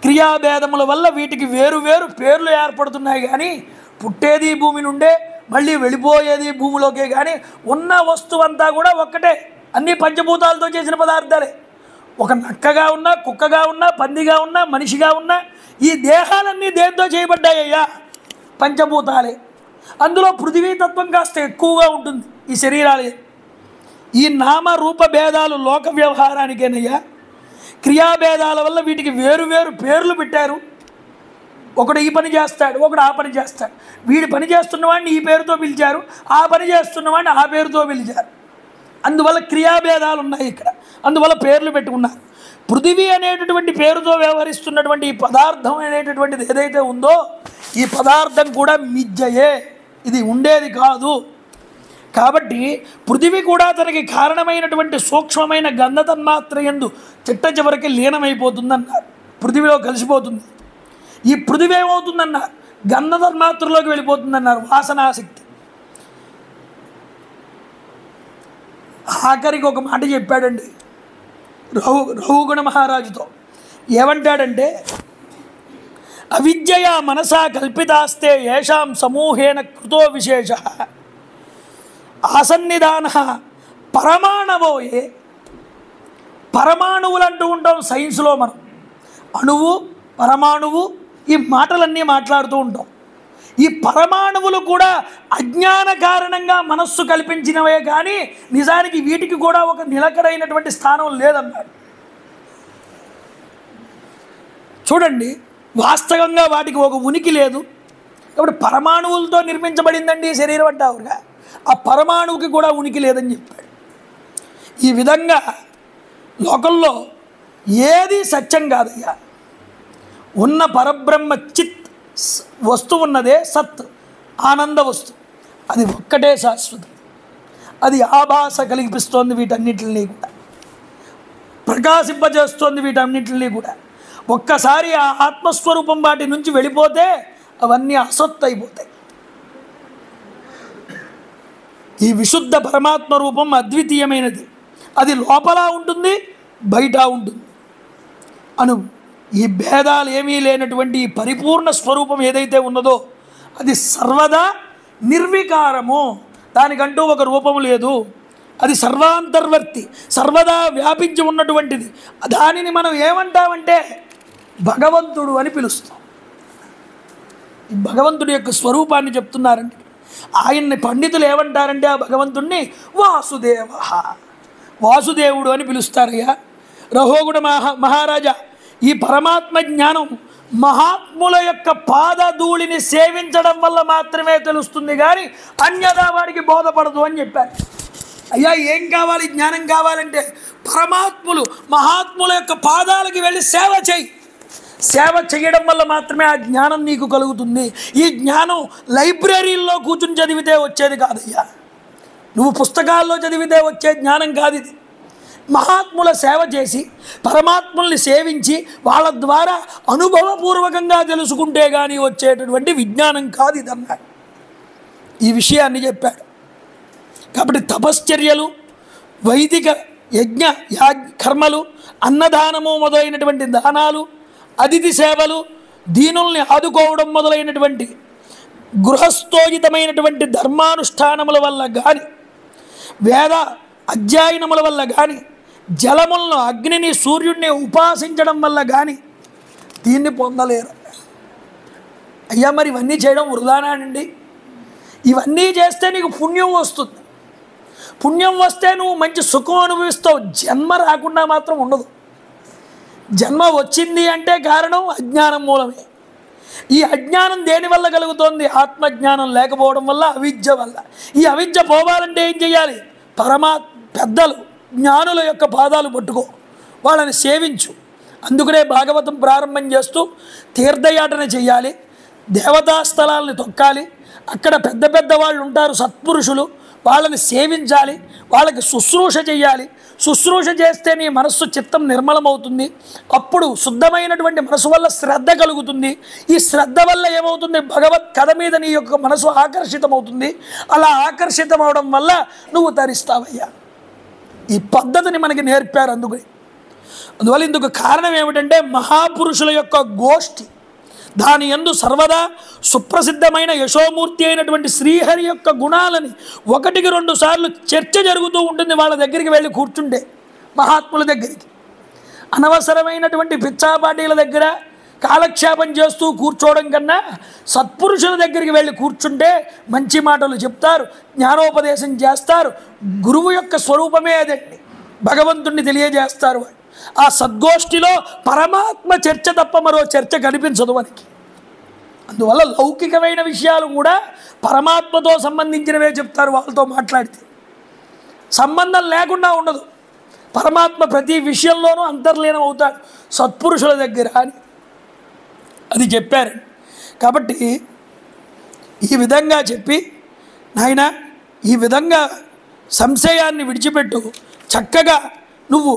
క్రియాభేదముల వల్ల వీటికి వేరు వేరు పేర్లు ఏర్పడుతున్నాయి. కానీ పుట్టేది భూమి నుండే, మళ్ళీ వెళ్ళిపోయేది భూమిలోకే. కానీ ఉన్న వస్తువంతా కూడా ఒక్కటే, అన్నీ పంచభూతాలతో చేసిన పదార్థాలే. ఒక నక్కగా ఉన్నా, కుక్కగా ఉన్నా, పందిగా ఉన్నా, మనిషిగా ఉన్నా, ఈ దేహాలన్నీ దేంతో చేయబడ్డాయ్యా, పంచభూతాలే. అందులో పృథివీతత్వం కాస్త ఎక్కువగా ఉంటుంది ఈ శరీరాలే. ఈ నామ రూప భేదాలు లోక వ్యవహారానికేనయ్యా. క్రియాభేదాల వల్ల వీటికి వేరు వేరు పేర్లు పెట్టారు. ఒకడు ఈ పని చేస్తాడు, ఒకడు ఆ పని చేస్తాడు. వీడి పని చేస్తున్నవాడిని ఈ పేరుతో పిలిచారు, ఆ పని చేస్తున్నవాడిని ఆ పేరుతో పిలిచారు. అందువల్ల క్రియాభేదాలు ఉన్నాయి ఇక్కడ, అందువల్ల పేర్లు పెట్టుకున్నారు. పృథివీ అనేటటువంటి పేరుతో వ్యవహరిస్తున్నటువంటి ఈ పదార్థం అనేటటువంటిది ఏదైతే ఉందో, ఈ పదార్థం కూడా మిథ్యయే, ఇది ఉండేది కాదు. కాబట్టి పృథివీ కూడా తనకి కారణమైనటువంటి సూక్ష్మమైన గంధ తన్మాత్రయందు చిట్ట చివరికి లీనమైపోతుందన్నారు, పృథివీలో కలిసిపోతుంది. ఈ పృథివీ ఏమవుతుందన్నారు, గంధ తన్మాత్రలోకి వెళ్ళిపోతుందన్నారు, వాసనాశక్తి. ఆఖరికి ఒక మాట చెప్పాడండి రఘుగుణ మహారాజుతో. ఏమంటాడంటే, అవిద్యయా మనసా కల్పితాస్తే ఏషాం సమూహేన కృతో విశేష ఆసన్నిధాన పరమాణవోయే. పరమాణువులు అంటూ ఉంటాం సైన్స్లో మనం, అణువు, పరమాణువు, ఈ మాటలన్నీ మాట్లాడుతూ ఉంటాం. ఈ పరమాణువులు కూడా అజ్ఞాన కారణంగా మనస్సు కల్పించినవే, కానీ నిజానికి వీటికి కూడా ఒక నిలకడైనటువంటి స్థానం లేదన్నాడు. చూడండి, వాస్తవంగా వాటికి ఒక ఉనికి లేదు. కాబట్టి పరమాణువులతో నిర్మించబడిందండి ఈ శరీరం అంటావుగా, ఆ పరమాణువుకి కూడా ఉనికి లేదని చెప్పాడు. ఈ విధంగా లోకంలో ఏది సత్యం కాదయ్యా. ఉన్న పరబ్రహ్మ చిత్ వస్తువు ఉన్నదే సత్, ఆనంద వస్తు, అది ఒక్కటే శాశ్వతం. అది ఆభాస కలిగిపిస్తోంది వీటన్నిటిని కూడా, ప్రకాశింపజేస్తోంది వీటన్నిటిని కూడా. ఒక్కసారి ఆ ఆత్మస్వరూపం వాటి నుంచి వెళ్ళిపోతే అవన్నీ అసత్తు అయిపోతాయి. ఈ విశుద్ధ పరమాత్మ రూపం అద్వితీయమైనది. అది లోపల ఉంటుంది, బయట ఉంటుంది. ఈ భేదాలు ఏమీ లేనటువంటి ఈ పరిపూర్ణ స్వరూపం ఏదైతే ఉన్నదో అది సర్వదా నిర్వికారము. దానికంటూ ఒక రూపము లేదు. అది సర్వాంతర్వర్తి, సర్వదా వ్యాపించి ఉన్నటువంటిది. దానిని మనం ఏమంటామంటే భగవంతుడు అని పిలుస్తాం. ఈ భగవంతుడి యొక్క స్వరూపాన్ని చెప్తున్నారండి. ఆయన్ని పండితులు ఏమంటారంటే ఆ భగవంతుణ్ణి వాసుదేవ, వాసుదేవుడు అని పిలుస్తారయ్యా. రహోగుణ మహారాజా, ఈ పరమాత్మ జ్ఞానం మహాత్ముల యొక్క పాదధూళిని సేవించడం వల్ల మాత్రమే తెలుస్తుంది, కానీ అన్యదా వాడికి బోధపడదు అని చెప్పారు. అయ్యా, ఏం కావాలి? జ్ఞానం కావాలంటే పరమాత్ములు మహాత్ముల యొక్క పాదాలకి వెళ్ళి సేవ చేయి. సేవ చేయడం వల్ల మాత్రమే ఆ జ్ఞానం నీకు కలుగుతుంది. ఈ జ్ఞానం లైబ్రరీల్లో కూర్చుని చదివితే వచ్చేది కాదయ్యా, నువ్వు పుస్తకాల్లో చదివితే వచ్చే జ్ఞానం కాదు ఇది. మహాత్ముల సేవ చేసి పరమాత్ముల్ని సేవించి వాళ్ళ ద్వారా అనుభవపూర్వకంగా తెలుసుకుంటే కానీ వచ్చేటటువంటి విజ్ఞానం కాదు ఇదన్నా. ఈ విషయాన్ని చెప్పాడు. కాబట్టి తపశ్చర్యలు, వైదిక యజ్ఞ కర్మలు, అన్నదానము మొదలైనటువంటి దానాలు, అతిథి సేవలు, దీనుల్ని ఆదుకోవడం మొదలైనటువంటి గృహస్థోజితమైనటువంటి ధర్మానుష్ఠానముల వల్ల కానీ, వేద అధ్యయనముల వల్ల కానీ, జలములను, అగ్నిని, సూర్యుడిని ఉపాసించడం వల్ల కానీ దీన్ని పొందలేరు. అయ్యా, మరి ఇవన్నీ చేయడం వృధానానండి? ఇవన్నీ చేస్తే నీకు పుణ్యం వస్తుంది. పుణ్యం వస్తే నువ్వు మంచి సుఖం అనుభవిస్తావు. జన్మ రాకుండా మాత్రం ఉండదు. జన్మ వచ్చింది అంటే కారణం అజ్ఞానం మూలమే. ఈ అజ్ఞానం దేనివల్ల కలుగుతోంది? ఆత్మజ్ఞానం లేకపోవడం వల్ల, అవిద్య వల్ల. ఈ అవిద్య పోవాలంటే ఏం చేయాలి? పెద్దలు జ్ఞానుల యొక్క పాదాలు పట్టుకో, వాళ్ళని సేవించు. అందుకనే భాగవతం ప్రారంభం చేస్తూ తీర్థయాటన చేయాలి, దేవతా స్థలాలని తొక్కాలి. అక్కడ పెద్ద పెద్ద వాళ్ళు ఉంటారు, సత్పురుషులు, వాళ్ళని సేవించాలి, వాళ్ళకి శుశ్రూష చేయాలి. శుశ్రూష చేస్తే నీ మనస్సు, చిత్తం నిర్మలమవుతుంది. అప్పుడు శుద్ధమైనటువంటి మనసు వల్ల శ్రద్ధ కలుగుతుంది. ఈ శ్రద్ధ వల్ల ఏమవుతుంది? భగవత్ కథ మీద నీ యొక్క మనసు ఆకర్షితమవుతుంది. అలా ఆకర్షితమవడం వల్ల నువ్వు తరిస్తావయ్యా. ఈ పద్ధతిని మనకి నేర్పారు. అందువల్ల ఇందుకు కారణం ఏమిటంటే మహాపురుషుల యొక్క గోష్ఠి. దాని యందు సర్వదా సుప్రసిద్ధమైన యశోమూర్తి అయినటువంటి శ్రీహరి యొక్క గుణాలని 1-2 సార్లు చర్చ జరుగుతూ ఉంటుంది. వాళ్ళ దగ్గరికి వెళ్ళి కూర్చుంటే, మహాత్ముల దగ్గరికి, అనవసరమైనటువంటి పిచ్చాపాటీల దగ్గర కాలక్షేపం చేస్తూ కూర్చోవడం కన్నా సత్పురుషుల దగ్గరికి వెళ్ళి కూర్చుంటే మంచి మాటలు చెప్తారు, జ్ఞానోపదేశం చేస్తారు. గురువు యొక్క స్వరూపమే అదండి, భగవంతుణ్ణి తెలియజేస్తారు. ఆ సద్గోష్ఠిలో పరమాత్మ చర్చ తప్ప మరో చర్చ కనిపించదు మనకి. అందువల్ల లౌకికమైన విషయాలు కూడా పరమాత్మతో సంబంధించినవే చెప్తారు. వాళ్ళతో మాట్లాడితే సంబంధం లేకుండా ఉండదు. పరమాత్మ ప్రతి విషయంలోనూ అంతర్లీనం అవుతాడు సత్పురుషుల దగ్గర అని అది చెప్పారు. కాబట్టి ఈ విధంగా చెప్పి, నాయన ఈ విధంగా సంశయాన్ని విడిచిపెట్టు, చక్కగా నువ్వు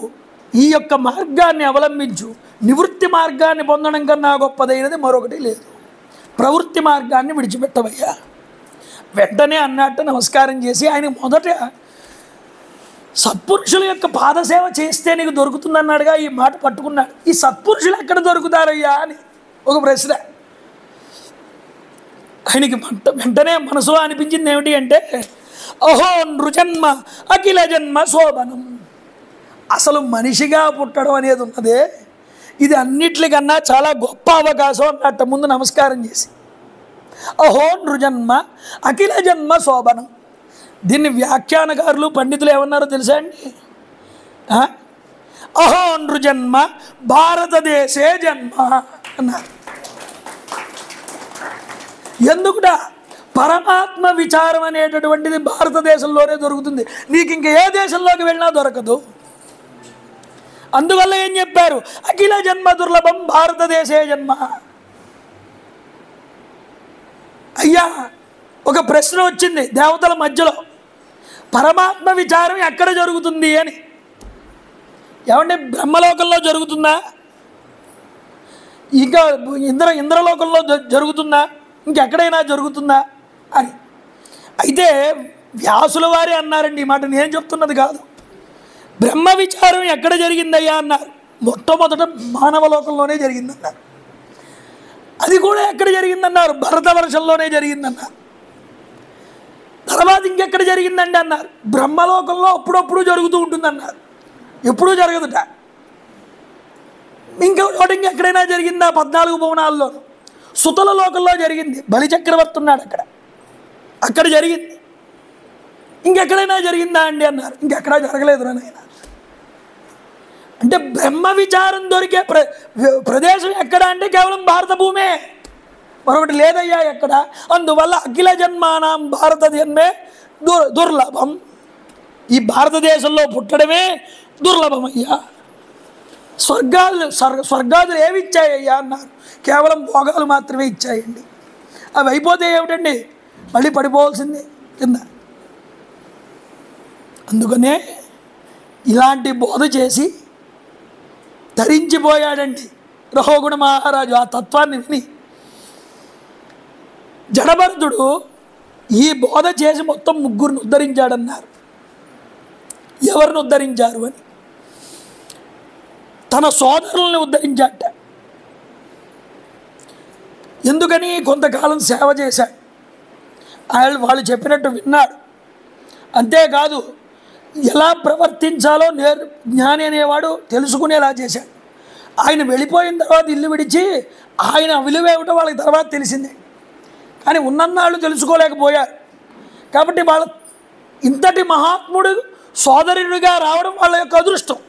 ఈ యొక్క మార్గాన్ని అవలంబించు. నివృత్తి మార్గాన్ని పొందడం కన్నా గొప్పదైనది మరొకటి లేదు. ప్రవృత్తి మార్గాన్ని విడిచిపెట్టవయ్యా. వెంటనే అన్నట్టు నమస్కారం చేసి ఆయన మొదట సత్పురుషుల యొక్క పాదసేవ చేస్తే నీకు దొరుకుతుందన్నాడుగా, ఈ మాట పట్టుకున్నాడు. ఈ సత్పురుషులు ఎక్కడ దొరుకుతారయ్యా అని ఒక ప్రశ్న ఆయనకి. వెంటనే మనసులో అనిపించింది ఏమిటి అంటే, అహో నృజన్మ అఖిల జన్మ శోభనం. అసలు మనిషిగా పుట్టడం అనేది ఉన్నదే, ఇది అన్నిట్లకన్నా చాలా గొప్ప అవకాశం అన్నట్టు ముందు నమస్కారం చేసి, అహో నృజన్మ అఖిల జన్మ శోభనం. దీన్ని వ్యాఖ్యానకారులు, పండితులు ఏమన్నారో తెలుసా అండి? అహో నృజన్మ భారతదేశే జన్మ అన్నారు. ఎందుకుట? పరమాత్మ విచారం అనేటటువంటిది భారతదేశంలోనే దొరుకుతుంది, నీకు ఇంక ఏ దేశంలోకి వెళ్ళినా దొరకదు. అందువల్ల ఏం చెప్పారు? అఖిల జన్మ దుర్లభం భారతదేశే జన్మ. అయ్యా ఒక ప్రశ్న వచ్చింది దేవతల మధ్యలో, పరమాత్మ విచారం ఎక్కడ జరుగుతుంది అని. ఏమంటే బ్రహ్మలోకంలో జరుగుతుందా, ఇంకా ఇంద్రలోకంలో జరుగుతుందా, ఇంకెక్కడైనా జరుగుతుందా అని. అయితే వ్యాసుల వారే అన్నారండి ఈ మాట, నేను చెప్తున్నది కాదు. బ్రహ్మ విచారం ఎక్కడ జరిగిందయ్యా అన్నారు. మొట్టమొదట మానవలోకంలోనే జరిగిందన్నారు. అది కూడా ఎక్కడ జరిగిందన్నారు, భరతవర్షంలోనే జరిగిందన్నారు. తర్వాత ఇంకెక్కడ జరిగిందండి అన్నారు, బ్రహ్మలోకంలో అప్పుడప్పుడు జరుగుతూ ఉంటుందన్నారు. ఎప్పుడూ జరగదుట. ఇంకొకటి ఇంకెక్కడైనా జరిగిందా, 14 భువనాల్లో. సుతల లోకంలో జరిగింది, బలిచక్రవర్తి ఉన్నాడు అక్కడ జరిగింది. ఇంకెక్కడైనా జరిగిందా అండి అన్నారు. ఇంకెక్కడా జరగలేదు నాయన. అంటే బ్రహ్మ విచారం దొరికే ప్రదేశం ఎక్కడ అంటే కేవలం భారత భూమే, మరొకటి లేదయ్యా ఎక్కడ. అందువల్ల అఖిల జన్మానాం భారత జన్మే దుర్లభం. ఈ భారతదేశంలో పుట్టడమే దుర్లభమయ్యా. స్వర్గాదులు ఏవి ఇచ్చాయ్యా అన్నారు, కేవలం భోగాలు మాత్రమే ఇచ్చాయండి. అవి అయిపోతే ఏమిటండి, మళ్ళీ పడిపోవాల్సిందే కింద. అందుకనే ఇలాంటి బోధ చేసి ధరించిపోయాడండి రహోగుణ మహారాజు. ఆ తత్వాన్ని విని జడభరతుడు ఈ బోధ చేసి మొత్తం 3 ఉద్ధరించాడన్నారు. ఎవరిని ఉద్ధరించారు అని, తన సోదరుల్ని ఉద్ధరించాట. ఎందుకని, కొంతకాలం సేవ చేశాడు, వాళ్ళు చెప్పినట్టు విన్నాడు. అంతేకాదు ఎలా ప్రవర్తించాలో జ్ఞాని అనేవాడు తెలుసుకునేలా చేశాడు. ఆయన వెళ్ళిపోయిన తర్వాత ఇల్లు విడిచి ఆయన విలువేమిటో వాళ్ళకి తర్వాత తెలిసిందే. కానీ ఉన్నన్నాళ్ళు తెలుసుకోలేకపోయారు. కాబట్టి వాళ్ళ ఇంతటి మహాత్ముడు సోదరుడిగా రావడం వాళ్ళ యొక్క అదృష్టం.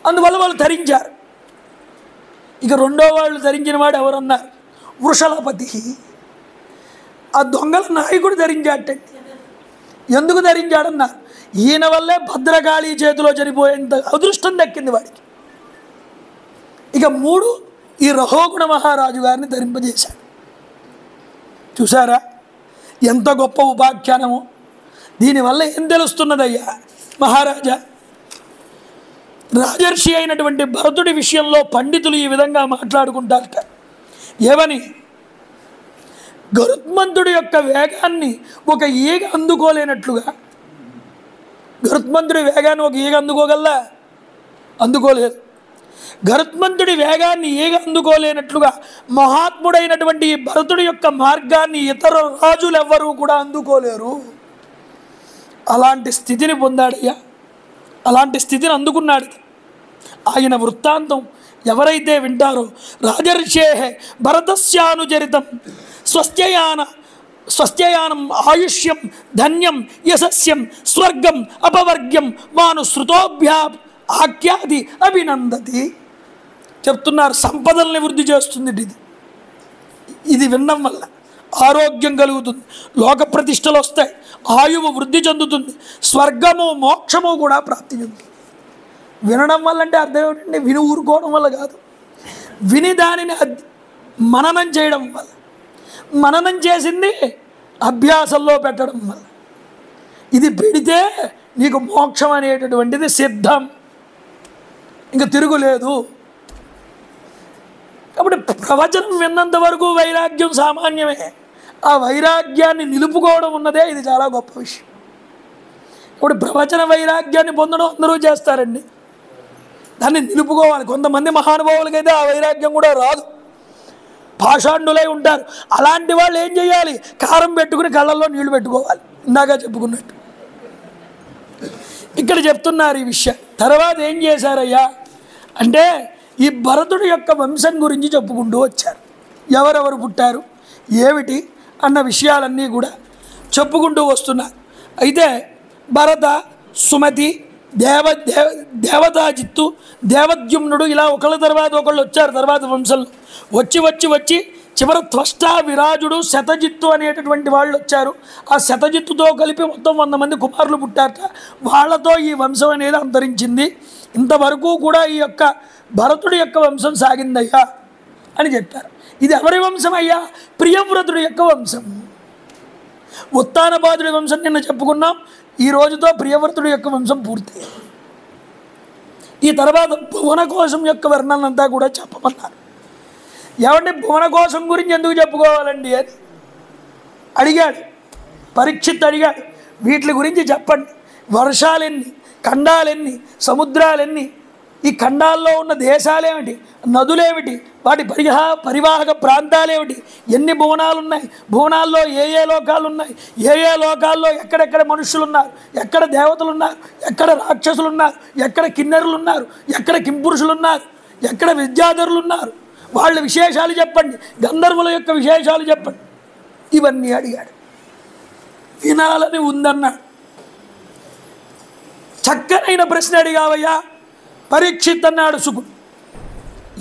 అందువల్ల వాళ్ళు ధరించారు. ఇక రెండో వాళ్ళు ధరించిన వాడు ఎవరన్నారు, వృషలపతి. ఆ దొంగల నాయకుడు ధరించాడండి. ఎందుకు ధరించాడన్నారు, ఈయన వల్లే భద్రకాళి చేతిలో చనిపోయేంత అదృష్టం దక్కింది వాడికి. ఇక 3 ఈ రహోగుణ మహారాజు గారిని ధరింపజేశాడు. చూసారా ఎంత గొప్ప ఉపాఖ్యానము. దీనివల్ల ఏం తెలుస్తున్నదయ్యా మహారాజా, రాజర్షి అయినటువంటి భరతుడి విషయంలో పండితులు ఈ విధంగా మాట్లాడుకుంటారట. ఏమని, గరుత్మంతుడి యొక్క వేగాన్ని ఒక ఈగ అందుకోలేనట్లుగా. గరుత్మంతుడి వేగాన్ని ఒక ఈగ అందుకోగలదా, అందుకోలేదు. గరుత్మంతుడి వేగాన్ని ఈగ అందుకోలేనట్లుగా మహాత్ముడైనటువంటి ఈ భరతుడి యొక్క మార్గాన్ని ఇతర రాజులు ఎవ్వరూ కూడా అందుకోలేరు. అలాంటి స్థితిని పొందాడయ్యా, అలాంటి స్థితిని అందుకున్నాడు. ఆయన వృత్తాంతం ఎవరైతే వింటారో, రాజర్షే భరతస్యానుచరితం స్వస్త్యయానం ఆయుష్యం ధన్యం యశస్యం స్వర్గం అపవర్గ్యం మాను శృతోభ్యా ఆఖ్యాది అభినందతి చెప్తున్నారు. సంపదల్ని వృద్ధి చేస్తుంది ఇది వినడం వల్ల. ఆరోగ్యం కలుగుతుంది, లోక ప్రతిష్టలు వస్తాయి, ఆయువు వృద్ధి చెందుతుంది, స్వర్గము మోక్షము కూడా ప్రాప్తి చెందుతుంది. వినడం వల్ల అంటే అర్థం ఏమిటండి, విని ఊరుకోవడం వల్ల కాదు, విని దానిని మననం చేయడం వల్ల. మననం చేసింది అభ్యాసంలో పెట్టడం వల్ల. ఇది పెడితే నీకు మోక్షం అనేటటువంటిది సిద్ధం, ఇంకా తిరుగులేదు. కాబట్టి ప్రవచనం విన్నంత వరకు వైరాగ్యం సామాన్యమే. ఆ వైరాగ్యాన్ని నిలుపుకోవడం ఉన్నదే ఇది చాలా గొప్ప విషయం. ఇప్పుడు ప్రవచన వైరాగ్యాన్ని పొందడం అందరూ చేస్తారండి, దాన్ని నిలుపుకోవాలి. కొంతమంది మహానుభావులకైతే ఆ వైరాగ్యం కూడా రాదు, పాషాండులై ఉంటారు. అలాంటి వాళ్ళు ఏం చేయాలి, కారం పెట్టుకుని కళ్ళల్లో నీళ్లు పెట్టుకోవాలి. ఇందాక చెప్పుకున్నట్టు ఇక్కడ చెప్తున్నారు ఈ విషయం. తర్వాత ఏం చేశారయ్యా అంటే, ఈ భరతుడి యొక్క వంశం గురించి చెప్పుకుంటూ వచ్చారు. ఎవరెవరు పుట్టారు ఏమిటి అన్న విషయాలన్నీ కూడా చెప్పుకుంటూ వస్తున్నారు. అయితే భరత, సుమతి, దేవతాజిత్తు, దేవద్యుమ్నుడు ఇలా ఒకళ్ళ తర్వాత ఒకళ్ళు వచ్చారు. తర్వాత వంశంలో వచ్చి చివరి త్వష్ట విరాజుడు, శతజిత్తు అనేటటువంటి వాళ్ళు వచ్చారు. ఆ శతజిత్తుతో కలిపి మొత్తం 100 మంది కుమారులు పుట్టారట. వాళ్ళతో ఈ వంశం అనేది అంతరించింది. ఇంతవరకు కూడా ఈ యొక్క భరతుడి యొక్క వంశం సాగిందయ్యా అని చెప్పారు. ఇది ఎవరి వంశం అయ్యా? ప్రియవ్రతుడి యొక్క వంశం. ఉత్తానపాదుడి వంశం నిన్న చెప్పుకున్నాం. ఈ రోజుతో ప్రియవ్రతుడి యొక్క వంశం పూర్తయింది. ఈ తర్వాత భువనకోశం యొక్క వర్ణనంతా కూడా చెప్పమన్నారు. ఏమంటే భువనకోశం గురించి ఎందుకు చెప్పుకోవాలండి అని అడిగాడు పరీక్షిత్. అడిగాడు, వీటి గురించి చెప్పండి. వర్షాలెన్ని, ఖండాలెన్ని, సముద్రాలెన్ని, ఈ ఖండాల్లో ఉన్న దేశాలేమిటి, నదులేమిటి, వాటి పరివాహక ప్రాంతాలేమిటి, ఎన్ని భువనాలు ఉన్నాయి, భువనాల్లో ఏ ఏ లోకాలు ఉన్నాయి, ఏ ఏ లోకాల్లో ఎక్కడెక్కడ మనుషులు ఉన్నారు, ఎక్కడ దేవతలు ఉన్నారు, ఎక్కడ రాక్షసులు ఉన్నారు, ఎక్కడ కిన్నెరులు ఉన్నారు, ఎక్కడ కింపురుషులు ఉన్నారు, ఎక్కడ విద్యాధరులు ఉన్నారు, వాళ్ళ విశేషాలు చెప్పండి, గంధర్వుల యొక్క విశేషాలు చెప్పండి. ఇవన్నీ అడిగాడు. వినాలని ఉందన్నాడు. చక్కనైన ప్రశ్న అడిగావయ్యా పరీక్షిత్ అన్నాడు శుకుడు.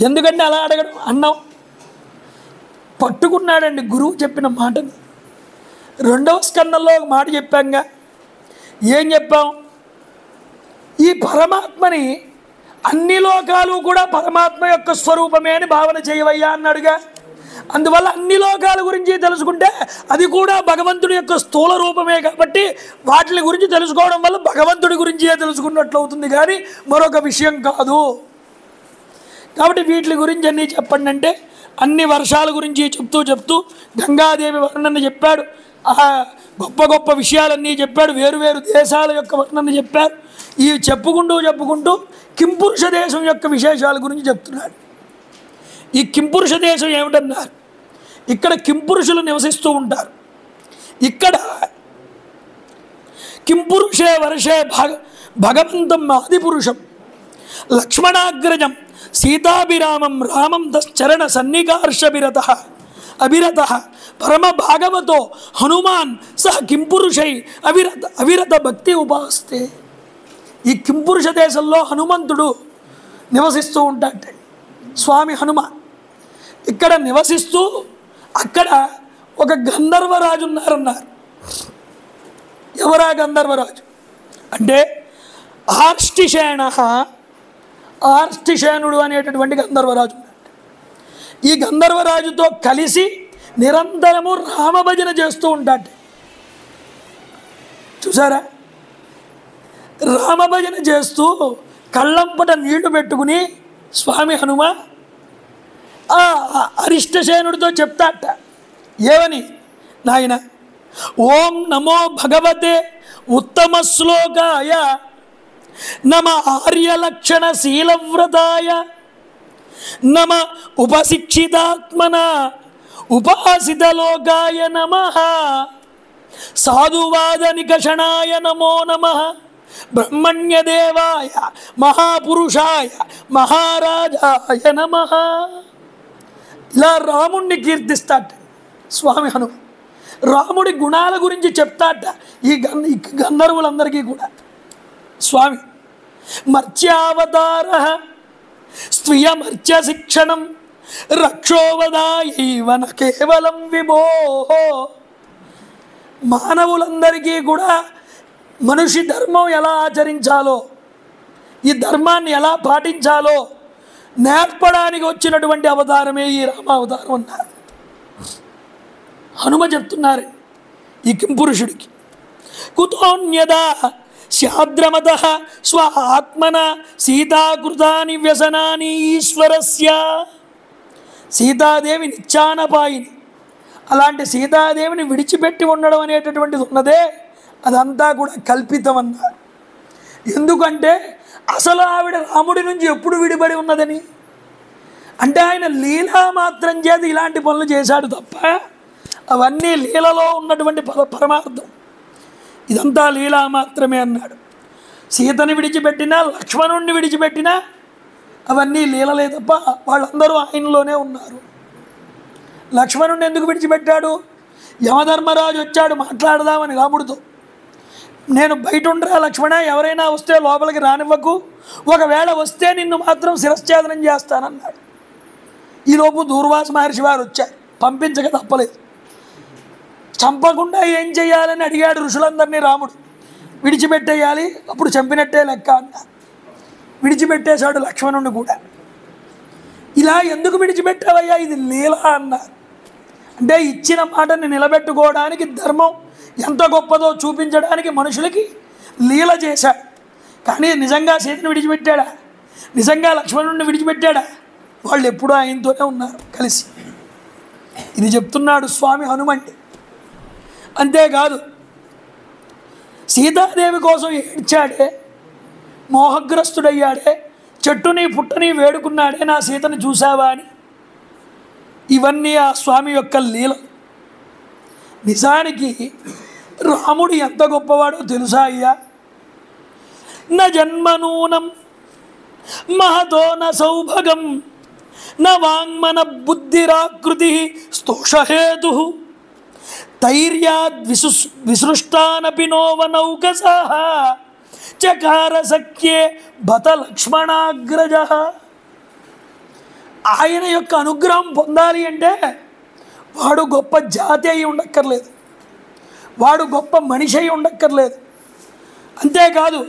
ఎందుకంటే అలా అడగడం అన్నాం. పట్టుకున్నాడండి గురువు చెప్పిన మాటని. 2వ స్కందంలో ఒక మాట చెప్పాంగా. ఏం చెప్పాం? ఈ పరమాత్మని అన్ని లోకాలు కూడా పరమాత్మ యొక్క స్వరూపమే అని భావన చేయవయ్యా అన్నాడుగా. అందువల్ల అన్ని లోకాల గురించి తెలుసుకుంటే అది కూడా భగవంతుడి యొక్క స్థూల రూపమే కాబట్టి వాటి గురించి తెలుసుకోవడం వల్ల భగవంతుడి గురించే తెలుసుకున్నట్లు అవుతుంది, కానీ మరొక విషయం కాదు. కాబట్టి వీటి గురించి అన్నీ చెప్పండి అంటే అన్ని వర్షాల గురించి చెప్తూ గంగాదేవి వర్ణన చెప్పాడు. ఆ గొప్ప గొప్ప విషయాలన్నీ చెప్పాడు. వేరు దేశాల యొక్క వర్ణన చెప్పారు. ఇవి చెప్పుకుంటూ కింపురుష దేశం యొక్క విశేషాల గురించి చెప్తున్నాడు. ఈ కింపురుష దేశం ఏమిటన్నారు? ఇక్కడ కింపురుషులు నివసిస్తూ ఉంటారు. ఇక్కడ కింపురుషే వర్షే భగవంతం ఆదిపురుషం లక్ష్మణాగ్రజం సీతాభిరామం రామం తశ్చరణ సన్నికర్షభిరత అభిరత పరమ భాగవతో హనుమాన్ సహ కింపురుషై అవిరత భక్తి ఉపాస్తే. ఈ కింపురుష దేశంలో హనుమంతుడు నివసిస్తూ ఉంటాడు. స్వామి హనుమ ఇక్కడ నివసిస్తూ అక్కడ ఒక గంధర్వరాజు ఉన్నారన్నారు. ఎవరా గంధర్వరాజు అంటే ఆర్ష్టిషేణుడు అనేటటువంటి గంధర్వరాజు ఉన్నాడు. ఈ గంధర్వరాజుతో కలిసి నిరంతరము రామభజన చేస్తూ ఉంటాడు. చూసారా? రామభజన చేస్తూ కళ్ళంపట నీళ్లు పెట్టుకుని స్వామి హనుమ ఆ అరిష్టసేనుడితో చెప్తాట. ఏమని? నాయన ఓం నమో భగవతే ఉత్తమ శ్లోకాయ నమ ఆర్యలక్షణ శీలవ్రతాయ నమ ఉపశిక్షితాత్మన ఉపాసితలోకాయ నమః సాధువాద నికషణాయ నమో నమః బ్రహ్మణ్యదేవాయ మహాపురుషాయ మహారాజాయ నమః. ఇలా రాముణ్ణి కీర్తిస్తాట స్వామి హనుమ. రాముడి గుణాల గురించి చెప్తాట ఈ గంధర్వులందరికీ కూడా. స్వామి మర్త్యావతార స్త్రియమర్త్య శిక్షణం రక్షోవదాయైవన కేవలం విభో. మానవులందరికీ కూడా మనిషి ధర్మం ఎలా ఆచరించాలో, ఈ ధర్మాన్ని ఎలా పాటించాలో నేర్పడానికి వచ్చినటువంటి అవతారమే ఈ రామావతారం అన్నారు. హనుమ చెప్తున్నారు ఈ కింపురుషుడికి. కుతోన్యదా శాద్రమత స్వ ఆత్మన సీతాకృతాని వ్యసనాని ఈశ్వరస్య. సీతాదేవి నిత్యానపాయిని. అలాంటి సీతాదేవిని విడిచిపెట్టి ఉండడం అనేటటువంటిది ఉన్నదే అదంతా కూడా కల్పితం అన్నారు. ఎందుకంటే అసలు ఆవిడ రాముడి నుంచి ఎప్పుడు విడిపడి ఉన్నదని. అంటే ఆయన లీలా మాత్రం చేత ఇలాంటి పనులు చేశాడు తప్ప అవన్నీ లీలలో ఉన్నటువంటి పరమార్థం. ఇదంతా లీలా మాత్రమే అన్నాడు. సీతని విడిచిపెట్టినా లక్ష్మణుణ్ణి విడిచిపెట్టినా అవన్నీ లీలలే తప్ప వాళ్ళందరూ ఆయనలోనే ఉన్నారు. లక్ష్మణుణ్ణి ఎందుకు విడిచిపెట్టాడు? యమధర్మరాజు వచ్చాడు మాట్లాడదామని రాముడితో. నేను బయట ఉండరా లక్ష్మణ, ఎవరైనా వస్తే లోపలికి రానివ్వకు, ఒకవేళ వస్తే నిన్ను మాత్రం శిరశ్ఛేదనం చేస్తానన్నాడు. ఈలోపు దూర్వాస మహర్షి వారు వచ్చారు, పంపించక తప్పలేదు. చంపకుండా ఏం చేయాలని అడిగాడు ఋషులందరినీ రాముడు. విడిచిపెట్టేయాలి, అప్పుడు చంపినట్టే లెక్క అన్నారు. విడిచిపెట్టేశాడు లక్ష్మణుడిని కూడా. ఇలా ఎందుకు విడిచిపెట్టావయ్యా, ఇది లీల అన్నారు. అంటే ఇచ్చిన మాటని నిలబెట్టుకోవడానికి, ధర్మం ఎంత గొప్పదో చూపించడానికి మనుషులకి లీల చేశాడు. కానీ నిజంగా సీతను విడిచిపెట్టాడా, నిజంగా లక్ష్మణుడిని విడిచిపెట్టాడా? వాళ్ళు ఎప్పుడూ ఆయనతోనే ఉన్నారు కలిసి. ఇది చెప్తున్నాడు స్వామి హనుమండి. అంతేకాదు, సీతాదేవి కోసం ఏడ్చాడే, మోహగ్రస్తుడయ్యాడే, చెట్టుని పుట్టని వేడుకున్నాడే, నా సీతను చూసావా అని. ఇవన్నీ ఆ స్వామి యొక్క లీల. నిజానికి రాముడు ఎంత గొప్పవాడో తెలుసా అయ్యా? న జన్మనూనం మహతో న సౌభగం న వాంగ్మన బుద్ధిరాకృతి స్తోషహేతు ధైర్యాద్ విసృష్టానపి నోవనౌకసః చకార సఖ్యే బత లక్ష్మణాగ్రజ. ఆయన యొక్క అనుగ్రహం పొందాలి అంటే వాడు గొప్ప జాతి అయి ఉండక్కర్లేదు, వాడు గొప్ప మనిషి అయి ఉండక్కర్లేదు, అంతేకాదు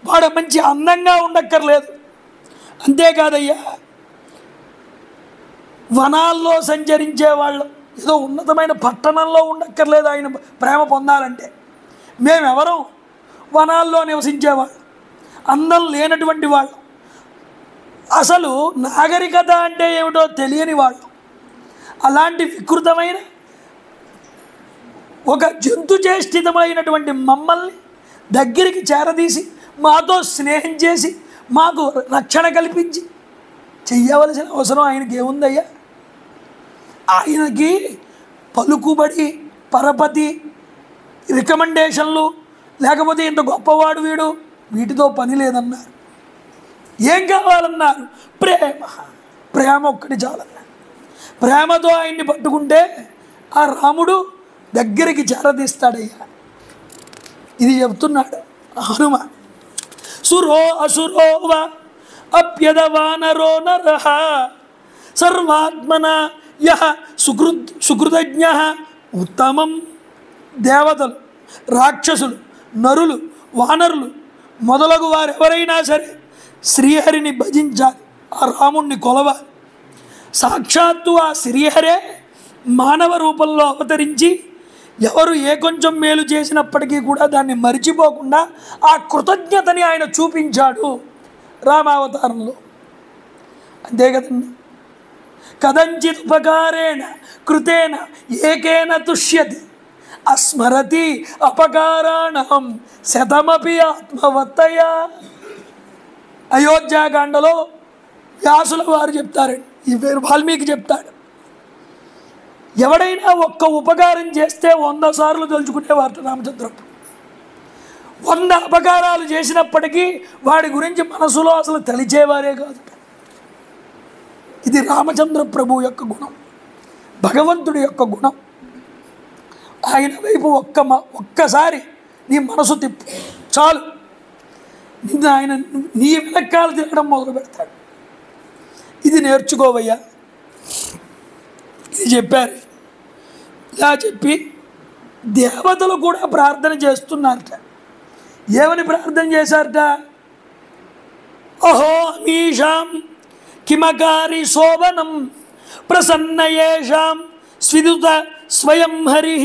వాడు మంచి అందంగా ఉండక్కర్లేదు, అంతేకాదయ్యా వనాల్లో సంచరించేవాళ్ళం, ఏదో ఉన్నతమైన పట్టణంలో ఉండక్కర్లేదు ఆయన ప్రేమ పొందాలంటే. మేమెవరం వనాల్లో నివసించేవాళ్ళు, అందం లేనటువంటి వాళ్ళు, అసలు నాగరికత అంటే ఏమిటో తెలియని వాళ్ళు, అలాంటి వికృతమైన ఒక జంతు చేష్టితమైనటువంటి మమ్మల్ని దగ్గరికి చేరదీసి మాతో స్నేహం చేసి మాకు రక్షణ కల్పించి చెయ్యవలసిన అవసరం ఆయనకి ఏముందయ్యా? ఆయనకి పలుకుబడి, పరపతి, రికమెండేషన్లు, లేకపోతే ఇంత గొప్పవాడు వీడు, వీటితో పని లేదన్నారు. ఏం కావాలన్నారు? ప్రేమ. ప్రేమ ఒక్కటి చాలన్నారు. ప్రేమతో ఆయన్ని పట్టుకుంటే ఆ రాముడు దగ్గరికి చేరదీస్తాడయ్యా. ఇది చెప్తున్నాడు హనుమ. సురో అసురోవ అప్యదవానరో నరః సర్వాత్మన యః సుకృతజ్ఞ ఉత్తమం. దేవతలు, రాక్షసులు, నరులు, వానరులు మొదలగు వారెవరైనా సరే శ్రీహరిని భజించాలి, ఆ రాముణ్ణి కొలవాలి. సాక్షాత్తు ఆ శ్రీహరే మానవ రూపంలో అవతరించి ఎవరు ఏ కొంచెం మేలు చేసినప్పటికీ కూడా దాన్ని మరిచిపోకుండా ఆ కృతజ్ఞతని ఆయన చూపించాడు రామావతారంలో. అంతే కదండి. కదంచిత్ ఉపకారేణ కృతేన ఏకేన తుష్యతి అస్మరతి అపకారాణం శతమపి ఆత్మవత్తయ. అయోధ్యాకాండలో వ్యాసుల వారు చెప్తారండి, ఈ పేరు వాల్మీకి చెప్తాడు. ఎవడైనా ఒక్క ఉపకారం చేస్తే 100 సార్లు తలుచుకునేవారు రామచంద్రప్పు. 100 అపకారాలు చేసినప్పటికీ వాడి గురించి మనసులో అసలు తలిచేవారే కాదు. ఇది రామచంద్ర ప్రభు యొక్క గుణం, భగవంతుడి యొక్క గుణం. ఆయన వైపు ఒక్కసారి నీ మనసు తిప్పు చాలు, నిన్ను ఆయన నీ వెనకాల తిరగడం మొదలు పెడతాడు. ఇది నేర్చుకోవయ్యా. ఇది చెప్పారు. ఇలా చెప్పి దేవతలు కూడా ప్రార్థన చేస్తున్నారట. ఏమని ప్రార్థన చేశారట? అహో అమీషాం కిమకారి శోభనం ప్రసన్నయేషాం స్విదుత స్వయం హరి.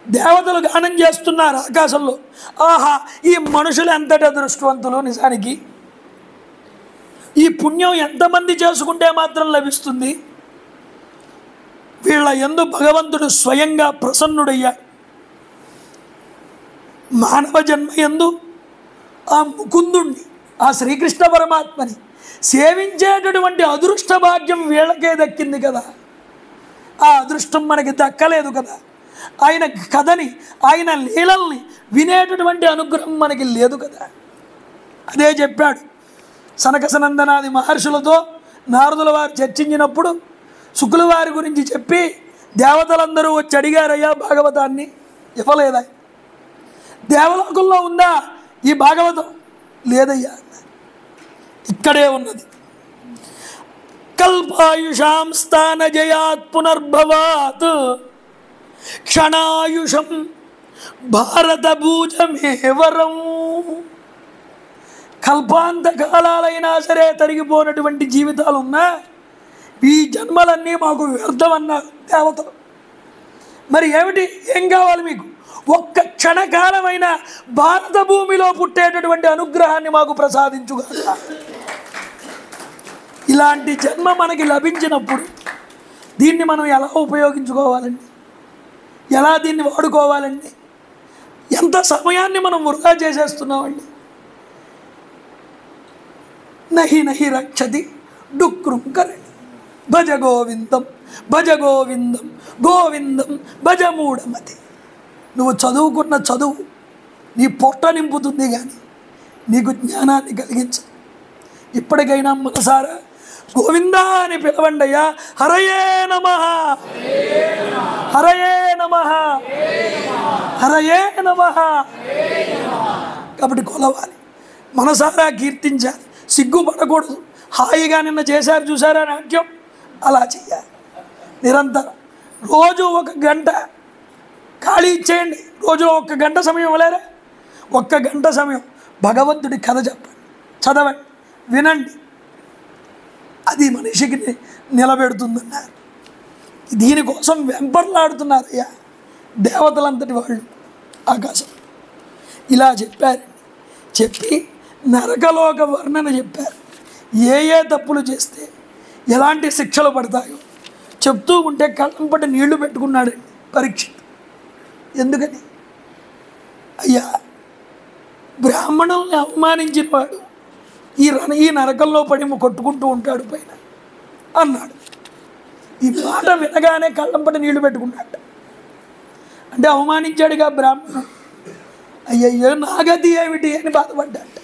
దేవతలు గానం చేస్తున్నారు ఆకాశంలో. ఆహా, ఈ మనుషులు ఎంతటి అదృష్టవంతులు! నిజానికి ఈ పుణ్యం ఎంతమంది చేసుకుంటే మాత్రం లభిస్తుంది? వీళ్ళ యందు భగవంతుడు స్వయంగా ప్రసన్నుడయ్యాడు. మానవ జన్మ యందు ఆ ముకుందుణ్ణి, ఆ శ్రీకృష్ణ పరమాత్మని సేవించేటటువంటి అదృష్ట భాగ్యం వీళ్ళకే దక్కింది కదా. ఆ అదృష్టం మనకి దక్కలేదు కదా. ఆయన కథని, ఆయన లీలల్ని వినేటటువంటి అనుగ్రహం మనకి లేదు కదా. అదే చెప్పాడు సనక సనందనాది మహర్షులతో నారదుల వారు చర్చించినప్పుడు. శుకుల వారి గురించి చెప్పి దేవతలందరూ వచ్చి అడిగారయ్యా భాగవతాన్ని, ఇవ్వలేదా? దేవలోకంలో ఉందా ఈ భాగవతం? లేదయ్యా, ఇక్కడే ఉన్నది. కల్పాయుషాం స్థాన జయాత్ పునర్భవాత్ క్షణాయుషం భారత భూజమేవరం. కల్పాంతకాలైనా సరే తరిగిపోయినటువంటి జీవితాలు ఉన్నా ఈ జన్మలన్నీ మాకు వ్యర్థమన్నారు దేవతలు. మరి ఏమిటి, ఏం కావాలి మీకు? ఒక్క క్షణకాలమైన భారత భూమిలో పుట్టేటటువంటి అనుగ్రహాన్ని మాకు ప్రసాదించుగాక. ఇలాంటి జన్మ మనకి లభించినప్పుడు దీన్ని మనం ఎలా ఉపయోగించుకోవాలండి? ఎలా దీన్ని వాడుకోవాలండి? ఎంత సమయాన్ని మనం వృధా చేసేస్తున్నామండి. నహి నహి రక్షతి డుక్రుం కరణి భజ గోవిందం భజ గోవిందం గోవిందం భజ మూఢమతి. నువ్వు చదువుకున్న చదువు నీ పొట్ట నింపుతుంది కానీ నీకు జ్ఞానాన్ని కలిగించు. ఇప్పటికైనా మనసారా గోవిందా అని పిలవండయ్యా. హరయే నమః హరయే నమః హరయే నమః. కాబట్టి కొలవాలి, మనసారా కీర్తించాలి, సిగ్గుపడకూడదు. హాయిగా నిన్న చేశారు చూసారా నాట్యం, అలా చేయాలి నిరంతరం. రోజు 1 గంట ఖాళీ ఇచ్చేయండి. రోజులో 1 గంట సమయం ఇవ్వలేరా? 1 గంట సమయం భగవంతుడి కథ చెప్పండి, చదవండి, వినండి. అది మనిషికి నిలబెడుతుందన్నారు. దీనికోసం వెంపర్లాడుతున్నారు అయ్యా దేవతలంతటి వాళ్ళు ఆకాశం. ఇలా చెప్పారు. చెప్పి నరకలోక వర్ణన చెప్పారు. ఏ ఏ తప్పులు చేస్తే ఎలాంటి శిక్షలు పడతాయో చెప్తూ ఉంటే కళ్ళంపటి నీళ్లు పెట్టుకున్నాడండి పరీక్షిత్. ఎందుకని? అయ్యా, బ్రాహ్మణుల్ని అవమానించిన వాడు ఈ నరకంలో పడి కొట్టుకుంటూ ఉంటాడు పైన అన్నాడు. ఈ మాట వినగానే కళ్ళంపటి నీళ్లు పెట్టుకున్నాడు. అంటే అవమానించాడుగా బ్రాహ్మణుడు. అయ్యయ్యో నాగతి ఏమిటి అని బాధపడ్డాడు.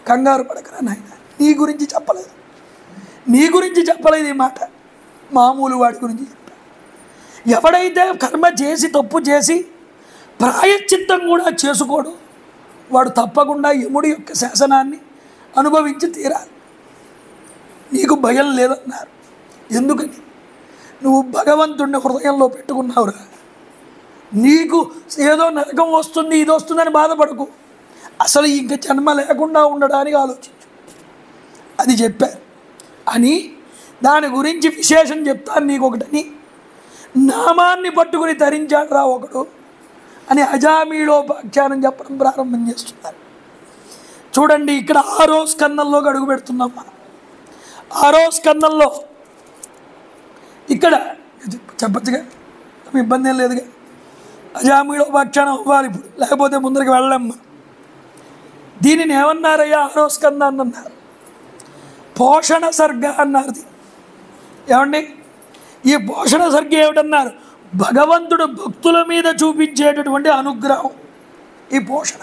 కంగారు పడకరా నాయన, నీ గురించి చెప్పలేదు, నీ గురించి చెప్పలేదు ఈ మాట, మామూలు వాడి గురించి చెప్పాడు. ఎవడైతే కర్మ చేసి తప్పు చేసి ప్రాయశ్చిత్తం కూడా చేసుకోడు వాడు తప్పకుండా యముడి యొక్క శాసనాన్ని అనుభవించి తీరాలి. నీకు భయం లేదన్నారు. ఎందుకని? నువ్వు భగవంతుడిని హృదయంలో పెట్టుకున్నావురా. నీకు ఏదో నరకం వస్తుంది ఇది వస్తుందని బాధపడకు, అసలు ఇంక జన్మ లేకుండా ఉండడానికి ఆలోచించు అది చెప్పారు అని. దాని గురించి విశేషం చెప్తాను నీకు ఒకటని. నామాన్ని పట్టుకుని ధరించాడు రా ఒకడు అని అజామీళోపాఖ్యానం చెప్పడం ప్రారంభం చేస్తున్నారు. చూడండి, ఇక్కడ 6వ స్కందంలోకి అడుగు పెడుతున్నాం మనం. 6వ స్కందంలో ఇక్కడ చెప్పచ్చుగా, ఇబ్బంది ఏం లేదుగా. అజామీళోపాఖ్యానం అవ్వాలి ఇప్పుడు, లేకపోతే ముందరికి వెళ్ళలేం మనం. దీనిని ఏమన్నారయ్యా 6వ స్కందాన్ని అన్నారు? పోషణ సర్గ అన్నారు. ఏమండి, ఈ పోషణ సర్గ ఏమిటన్నారు? భగవంతుడు భక్తుల మీద చూపించేటటువంటి అనుగ్రహం ఈ పోషణ.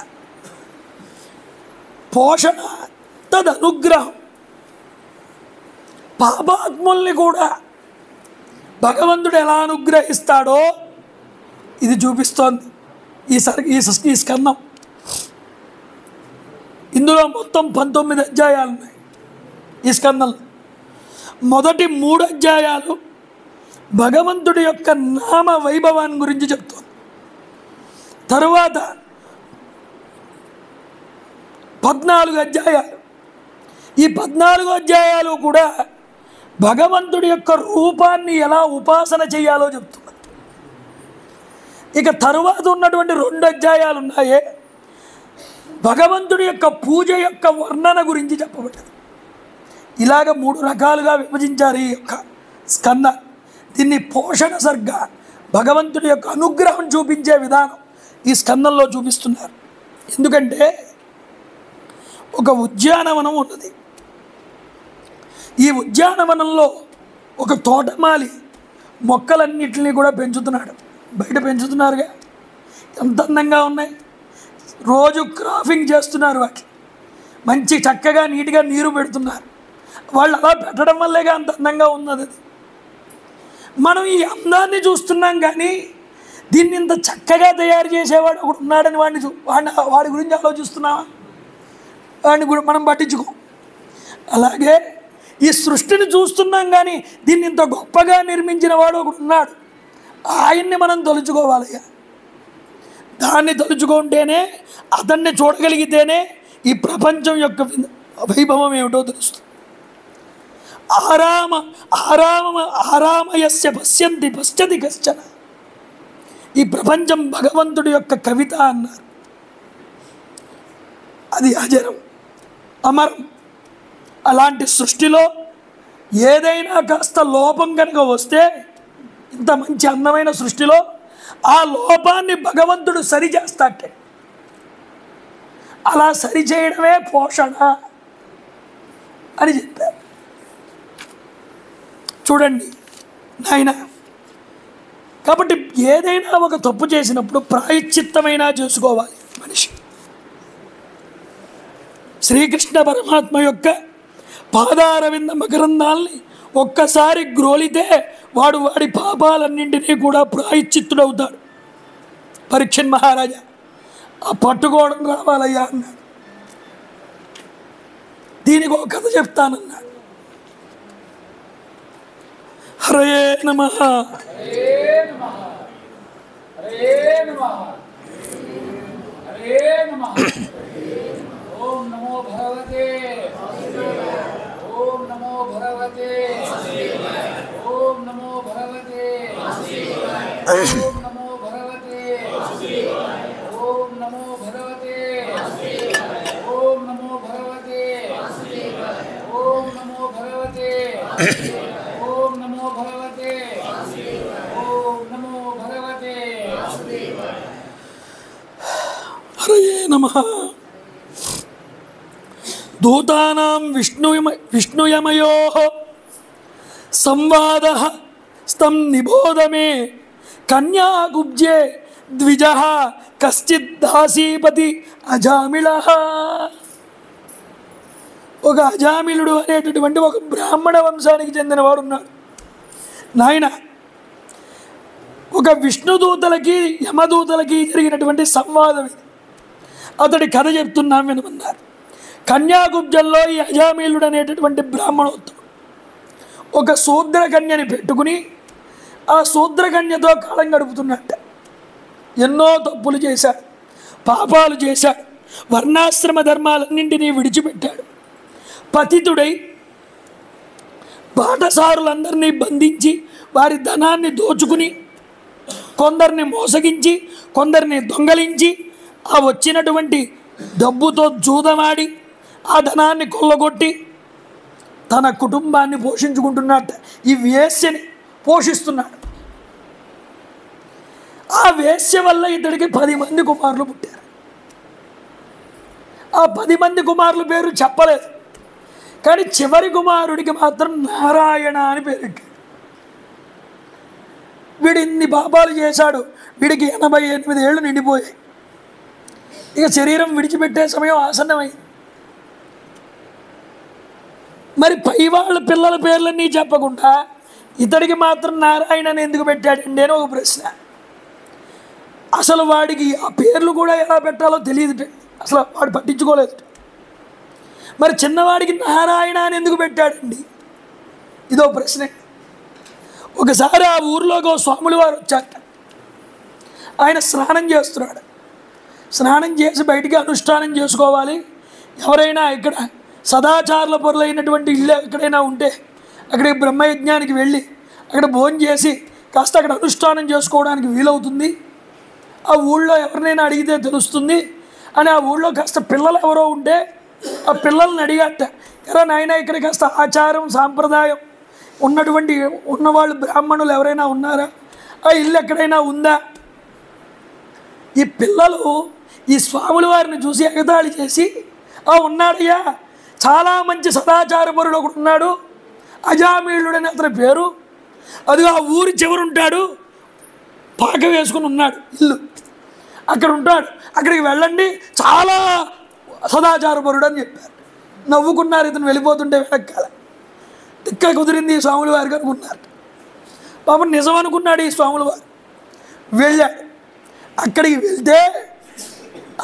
పోషణ తదనుగ్రహం. పాపాత్ముల్ని కూడా భగవంతుడు ఎలా అనుగ్రహిస్తాడో ఇది చూపిస్తోంది ఈ స్కందం. ఇందులో మొత్తం 19 అధ్యాయాలు ఉన్నాయి ఈ స్కందంలో. మొదటి 3 అధ్యాయాలు భగవంతుడి యొక్క నామ వైభవాన్ని గురించి చెప్తుంది. తరువాత 14 అధ్యాయాలు, ఈ 14 అధ్యాయాలు కూడా భగవంతుడి యొక్క రూపాన్ని ఎలా ఉపాసన చేయాలో చెప్తున్నారు. ఇక తరువాత ఉన్నటువంటి 2 అధ్యాయాలు ఉన్నాయే, భగవంతుడి యొక్క పూజ యొక్క వర్ణన గురించి చెప్పబడ్డది. ఇలాగ 3 రకాలుగా విభజించారు ఈ యొక్క స్కంద. దీన్ని పోషణ సర్గ, భగవంతుడి యొక్క అనుగ్రహం చూపించే విధానం ఈ స్కందంలో చూపిస్తున్నారు. ఎందుకంటే ఒక ఉద్యానవనం ఉన్నది. ఈ ఉద్యానవనంలో ఒక తోటమాలి మొక్కలన్నిటిని కూడా పెంచుతున్నాడు. బయట పెంచుతున్నారుగా, ఎంత అందంగా ఉన్నాయి. రోజు క్రాఫింగ్ చేస్తున్నారు, వాటి మంచి చక్కగా నీట్గా నీరు పెడుతున్నారు. వాళ్ళు అలా పెట్టడం వల్లేగా అంత అందంగా ఉన్నది. మనం ఈ అందాన్ని చూస్తున్నాం కానీ దీన్ని ఇంత చక్కగా తయారు చేసేవాడు ఒకడు ఉన్నాడని వాడి గురించి ఆలోచిస్తున్నావా? వాడిని కూడా మనం పట్టించుకో. అలాగే ఈ సృష్టిని చూస్తున్నాం కానీ దీన్ని ఇంత గొప్పగా నిర్మించిన వాడు ఒకడు ఉన్నాడు, ఆయన్ని మనం తలుచుకోవాలయ్యా. దాన్ని తలుచుకుంటేనే, అతన్ని చూడగలిగితేనే ఈ ప్రపంచం యొక్క వైభవం ఏమిటో తెలుస్తుంది. ఆరామయస్య పశ్యంతి పశ్చతి కశ్చన. ఈ ప్రపంచం భగవంతుడి యొక్క కవిత అన్నారు. అది అజరం, అమరం. అలాంటి సృష్టిలో ఏదైనా కాస్త లోపం కనుక వస్తే, ఇంత మంచి అందమైన సృష్టిలో ఆ లోపాన్ని భగవంతుడు సరిచేస్తాటే. అలా సరిచేయడమే పోషణ అని చెప్పారు. చూడండి నాయన, కాబట్టి ఏదైనా ఒక తప్పు చేసినప్పుడు ప్రాయశ్చిత్తమైనా చేసుకోవాలి మనిషి. శ్రీకృష్ణ పరమాత్మ యొక్క పాదారవింద మకరందాల్ని ఒక్కసారి గ్రోలితే వాడి పాపాలన్నింటినీ కూడా ప్రాయశ్చిత్తుడవుతాడు. పరీక్షణ్ మహారాజా ఆ పట్టుకోవడం రావాలయ్యా అన్నాడు. దీనికి ఒక కథ చెప్తానన్నాడు. హరయే నమః. ఓం నమో భగవతే, ఓం నమో భగవతే, ఓం నమో భగవతే, ఓం నమో భగవతే, ఓం నమో భగవతే, ఓం నమో భగవతే, ఓం నమో భగవతే, ఓం నమో భగవతే, ఓం నమో భగవతే. హరయే నమః. దూతానాం విష్ణుయమయోః సంవాదః స్తం నిబోధమే కన్యాకుబ్జే ద్విజః కశ్చిద్ దాసీపతి అజామిళః. ఒక అజామిళుడు అనేటటువంటి ఒక బ్రాహ్మణ వంశానికి చెందినవాడు ఉన్నాడు. నాయన, ఒక విష్ణుదూతలకి యమదూతలకి జరిగినటువంటి సంవాదం ఇది. అతడి కథ చెప్తున్నాం వినమన్నారు. కన్యాకుబ్జంలో ఈ అజామిళుడు అనేటటువంటి బ్రాహ్మణోత్తముడు ఒక శూద్రకన్యని పెట్టుకుని ఆ శూద్రకన్యతో కాలం గడుపుతున్నట్ట. ఎన్నో తప్పులు చేశాడు, పాపాలు చేశాడు, వర్ణాశ్రమ ధర్మాలన్నింటినీ విడిచిపెట్టాడు. పతితుడై బాటసారులందరినీ బంధించి వారి ధనాన్ని దోచుకుని, కొందరిని మోసగించి, కొందరిని దొంగలించి, ఆ వచ్చినటువంటి డబ్బుతో జూదమాడి ఆ ధనాన్ని కొల్లగొట్టి తన కుటుంబాన్ని పోషించుకుంటున్నట్ట. ఈ వేశ్యని పోషిస్తున్నాడు. ఆ వేశ్య వల్ల ఇతడికి 10 మంది కుమారులు పుట్టారు. ఆ 10 మంది కుమారుల పేరు చెప్పలేదు, కానీ చివరి కుమారుడికి మాత్రం నారాయణ అని పేరెట్టాడు. వీడు ఇన్ని పాపాలు చేశాడు. వీడికి 88 ఏళ్ళు నిండిపోయాయి. ఇక శరీరం విడిచిపెట్టే సమయం ఆసన్నమైంది. మరి పై వాళ్ళ పిల్లల పేర్లన్నీ చెప్పకుండా ఇతడికి మాత్రం నారాయణని ఎందుకు పెట్టాడండి అని ఒక ప్రశ్న. అసలు వాడికి ఆ పేర్లు కూడా ఎలా పెట్టాలో తెలియదు, అసలు వాడు పట్టించుకోలేదు. మరి చిన్నవాడికి నారాయణ అని ఎందుకు పెట్టాడండి, ఇదో ప్రశ్న. ఒకసారి ఆ ఊర్లోకి స్వాములు వారు వచ్చాక ఆయన స్నానం చేస్తున్నాడు. స్నానం చేసి బయటికి అనుష్ఠానం చేసుకోవాలి. ఎవరైనా ఇక్కడ సదాచారుల పరులైనటువంటి ఇళ్ళు ఎక్కడైనా ఉంటే అక్కడికి బ్రహ్మయజ్ఞానికి వెళ్ళి అక్కడ భోజనం చేసి కాస్త అక్కడ అనుష్ఠానం చేసుకోవడానికి వీలవుతుంది. ఆ ఊళ్ళో ఎవరినైనా అడిగితే తెలుస్తుంది అని ఆ ఊళ్ళో కాస్త పిల్లలు ఎవరో ఉంటే ఆ పిల్లల్ని అడిగట, ఎరా నాయన ఇక్కడ కాస్త ఆచారం సాంప్రదాయం ఉన్నవాళ్ళు బ్రాహ్మణులు ఎవరైనా ఉన్నారా, ఆ ఇల్లు ఎక్కడైనా ఉందా. ఈ పిల్లలు ఈ స్వాముల వారిని చూసి ఎగతాళి చేసి, ఉన్నాడయ్యా, చాలా మంచి సదాచారపరుడు ఒకడు ఉన్నాడు, అజామిళుడని అతని పేరు, అది ఆ ఊరి చివరుంటాడు, పాక వేసుకుని ఉన్నాడు ఇల్లు, అక్కడ ఉంటాడు, అక్కడికి వెళ్ళండి, చాలా సదాచారపరుడు అని చెప్పారు. నవ్వుకున్నారు. ఇతను వెళ్ళిపోతుంటే వెనక్కాల తిక్క కుదిరింది ఈ స్వాముల వారికి అనుకున్నారు. పాపం నిజం అనుకున్నాడు ఈ స్వాముల వారు. వెళ్ళాడు. అక్కడికి వెళ్తే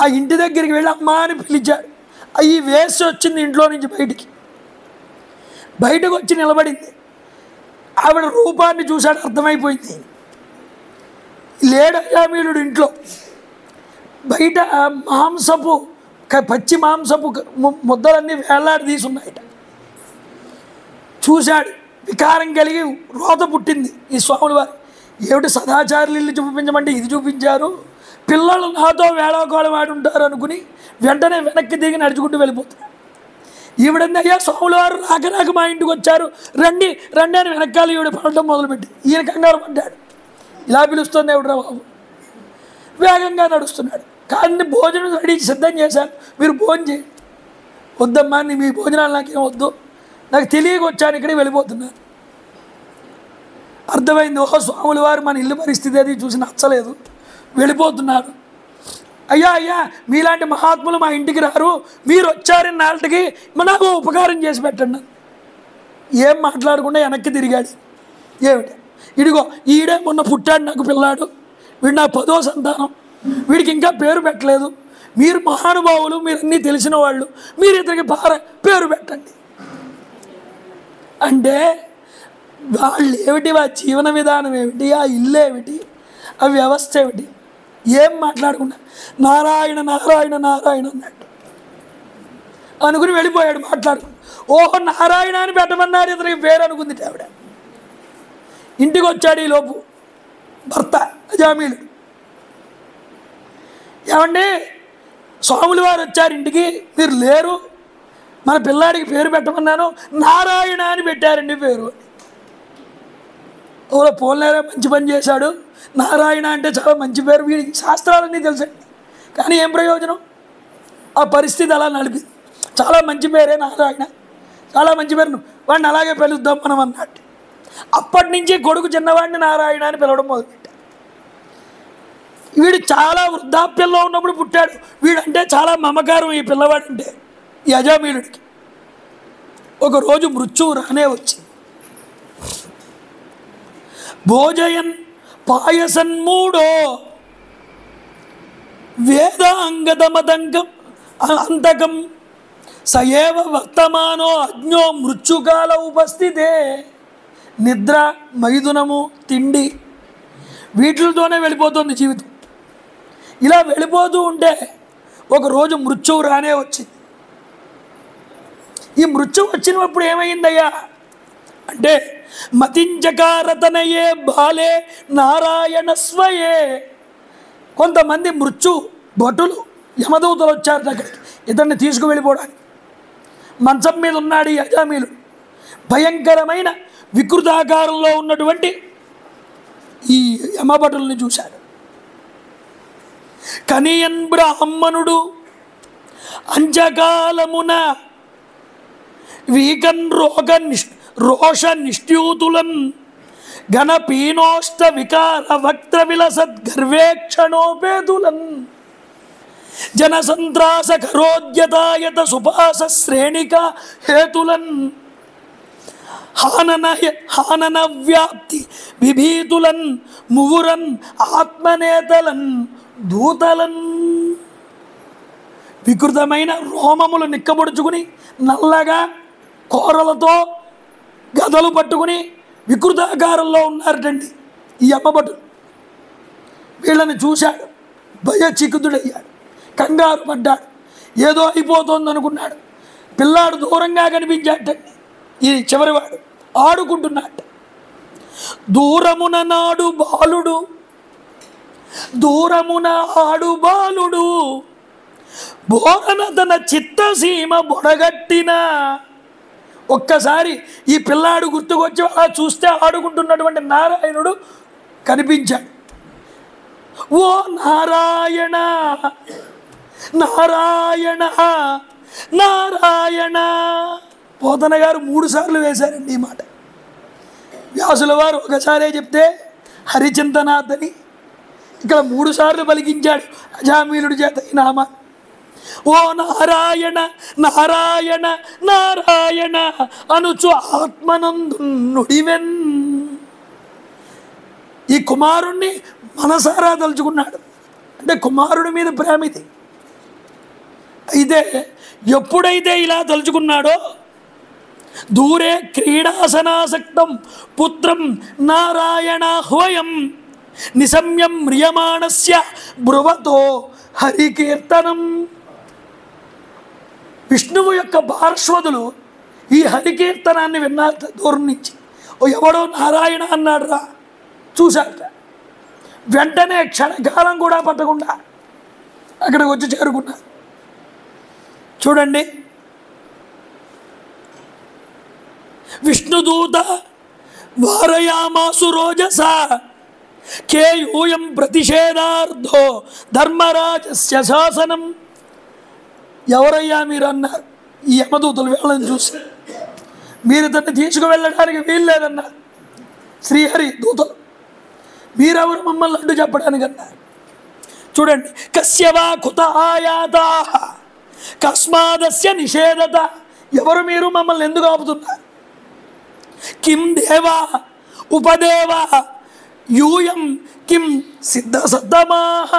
ఆ ఇంటి దగ్గరికి వెళ్ళి అమ్మా అని పిలిచాడు. ఈ వేసి వచ్చింది ఇంట్లో నుంచి బయటకు వచ్చి నిలబడింది. ఆవిడ రూపాన్ని చూశాడు, అర్థమైపోయింది లేడు అజామిళుడు ఇంట్లో. బయట మాంసపు పచ్చి మాంసపు ముద్దలన్నీ వేలాడి తీసున్నాయట. చూశాడు, వికారం కలిగి రోత పుట్టింది ఈ స్వాముల వారు. ఏమిటి సదాచారులు ఇల్లు చూపించమంటే ఇది చూపించారు, పిల్లలు నాతో వేళాకోళం ఆడుంటారు అనుకుని వెంటనే వెనక్కి దిగి నడుచుకుంటూ వెళ్ళిపోతున్నారు. ఈవిడంది, అయ్యా స్వాముల వారు రాక మా ఇంటికి వచ్చారు, రండి రండి అని వెనకాల ఈవిడ పడటం మొదలుపెట్టి ఈయన కంగారు పడ్డాడు. ఇలా పిలుస్తుంది ఎవడరా బాబు, వేగంగా నడుస్తున్నాడు. కానీ భోజనం రెడీ సిద్ధం చేశాను, మీరు భోజనం చేయండి. వద్దమ్మా, మీ భోజనాలు నాకేం వద్దు, నాకు తెలియక వచ్చాను, ఇక్కడికి వెళ్ళిపోతున్నాను. అర్థమైంది, ఓహో స్వాముల వారు మన ఇల్లు పరిస్థితి అది చూసి నచ్చలేదు, వెళ్ళిపోతున్నారు. అయ్యా అయ్యా, మీలాంటి మహాత్ములు మా ఇంటికి రారు, మీరు వచ్చారని నాటికి నాకు ఉపకారం చేసి పెట్టండి. ఏం మాట్లాడకుండా వెనక్కి తిరిగాడు. ఏమిటి, ఇడిగో ఈడే మొన్న పుట్టాడు నాకు పిల్లాడు, వీడు నా 10వ సంతానం, వీడికి ఇంకా పేరు పెట్టలేదు, మీరు మహానుభావులు, మీరు అన్నీ తెలిసిన వాళ్ళు, మీరు ఇతనికి పేరు పెట్టండి అంటే వాళ్ళు ఏమిటి, ఆ జీవన విధానం ఏమిటి, ఆ ఇల్లు ఏమిటి, ఆ వ్యవస్థ ఏమిటి, ఏం మాట్లాడకుండా నారాయణ నారాయణ నారాయణ అన్నట్టు అనుకుని వెళ్ళిపోయాడు మాట్లాడుకుని. ఓహో నారాయణ అని పెట్టమన్నారు, ఇతనికి పేరు అనుకుంది ఆవిడ. ఇంటికి వచ్చాడు ఈ లోపు భర్త అజామీలుడు. ఏమండి స్వాముల వారు వచ్చారు ఇంటికి, మీరు లేరు, మన పిల్లాడికి పేరు పెట్టమన్నాను, నారాయణ అని పెట్టారండి పేరు. ఓ పోలేరా, మంచి పని చేశాడు, నారాయణ అంటే చాలా మంచి పేరు, వీడికి శాస్త్రాలన్నీ తెలుసండి, కానీ ఏం ప్రయోజనం, ఆ పరిస్థితి అలా నడిపింది. చాలా మంచి పేరే నారాయణ, చాలా మంచి పేరు, వాడిని అలాగే పిలుద్దాం మనం అన్నట్టు. అప్పటి నుంచి కొడుకు చిన్నవాడిని నారాయణ అని పిలవడం మొదలుపెట్టాడు. వీడు చాలా వృద్ధాప్యంలో ఉన్నప్పుడు పుట్టాడు, వీడంటే చాలా మమకారం ఈ పిల్లవాడంటే ఈ అజామీలుడికి. ఒకరోజు మృత్యువు రానే వచ్చింది. భోజయన్ పాయసన్మూడో వేదాంగదమదంగం అంతకం సయేవ వర్తమానో అజ్ఞో మృత్యుకాల ఉపస్థితే. నిద్ర, మైథునము, తిండి వీటితోనే వెళ్ళిపోతుంది జీవితం. ఇలా వెళ్ళిపోతూ ఉంటే ఒకరోజు మృత్యువు రానే వచ్చింది. ఈ మృత్యువు వచ్చినప్పుడు ఏమైందయ్యా అంటే మతించకారతనయే బాలే నారాయణ స్వయే. కొంతమంది మృత్యు భటులు యమదూతలు వచ్చారు దగ్గరికి ఇతన్ని తీసుకువెళ్ళిపోవడానికి. మంచం మీద ఉన్నాడు ఈ అజామీలుడు. భయంకరమైన వికృతాకారంలో ఉన్నటువంటి ఈ యమభటుల్ని చూశాడు. కనియన్ బ్రాహ్మణుడు అంజకాలమున వీకన్ రోష నిష్ట్యూతులన్ ఘన పీనోష్ట వికార వక్త్ర విలసద్ గర్వేక్షణోపేతులన్ జనసంత్రాస కరోద్యతాయత సుపాస శ్రేణిక హేతులన్ హానన వ్యాప్తి విభీతులన్ మువురన్ ఆత్మనేతలన్ దూతలన్. వికృతమైన రోమములు నిక్కబొడుచుకుని నల్లగా కోరలతో గదలు పట్టుకుని వికృతాకారంలో ఉన్నారటండి ఈ అమ్మబటులు. వీళ్ళని చూశాడు, భయచికుతుడయ్యాడు, కంగారు పడ్డాడు, ఏదో అయిపోతుంది అనుకున్నాడు. పిల్లాడు దూరంగా కనిపించాటండి. ఈ చివరివాడు ఆడుకుంటున్నాడు. దూరమున నాడు బాలుడు, దూరమున ఆడు బాలుడు బోరన తన చిత్తసీమ బొడగట్టిన. ఒక్కసారి ఈ పిల్లాడు గుర్తుకొచ్చి అలా చూస్తే ఆడుకుంటున్నటువంటి నారాయణుడు కనిపించాడు. ఓ నారాయణ నారాయణ నారాయణ. పోతన గారు 3 సార్లు వేశారండి ఈ మాట. వ్యాసుల వారు ఒకసారే చెప్తే హరిచింతనాథ్ అని ఇక్కడ 3 సార్లు పలికించాడు అజామీలుడి చేత ఈ నామా. ఓ నారాయణ నారాయణ నారాయణ అనుచు ఆత్మనందు నుడివెన్. ఈ కుమారుణ్ణి మనసారా తలుచుకున్నాడు. అంటే కుమారుడి మీద ప్రేమ ఇది. అయితే ఎప్పుడైతే ఇలా తలుచుకున్నాడో దూరే క్రీడాసనాసక్తం పుత్రం నారాయణాహ్వయం నిశమ్యం మ్రియమాణస్య బ్రువతో హరికీర్తనం. విష్ణువు యొక్క పార్శ్వదులు ఈ హరికీర్తనాన్ని విన్నారు దూరం నుంచి. ఓ ఎవడో నారాయణ అన్నాడు రా, చూశారట. వెంటనే క్షణకాలం కూడా పట్టకుండా అక్కడికి వచ్చి చేరుకున్నారు. చూడండి, విష్ణుదూత వారయామాసు రోజస కేయూయం ప్రతిషేధార్థో ధర్మరాజస్య శాసనం. ఎవరయ్యా మీరు అన్నారు ఈ యమదూతలు వీళ్ళని చూసి. మీరు ఇతన్ని తీసుకువెళ్ళడానికి వీలు లేదన్నారు శ్రీహరి దూతలు. మీరెవరు మమ్మల్ని అడ్డు చెప్పడానికి అన్నారు. చూడండి, కస్యవా కుత ఆయాత కస్మాదస్య నిషేధత. ఎవరు మీరు, మమ్మల్ని ఎందుకు ఆపుతున్నారు? కిం దేవా ఉపదేవా యూయం కిం సిద్ధ సద్దమాహ.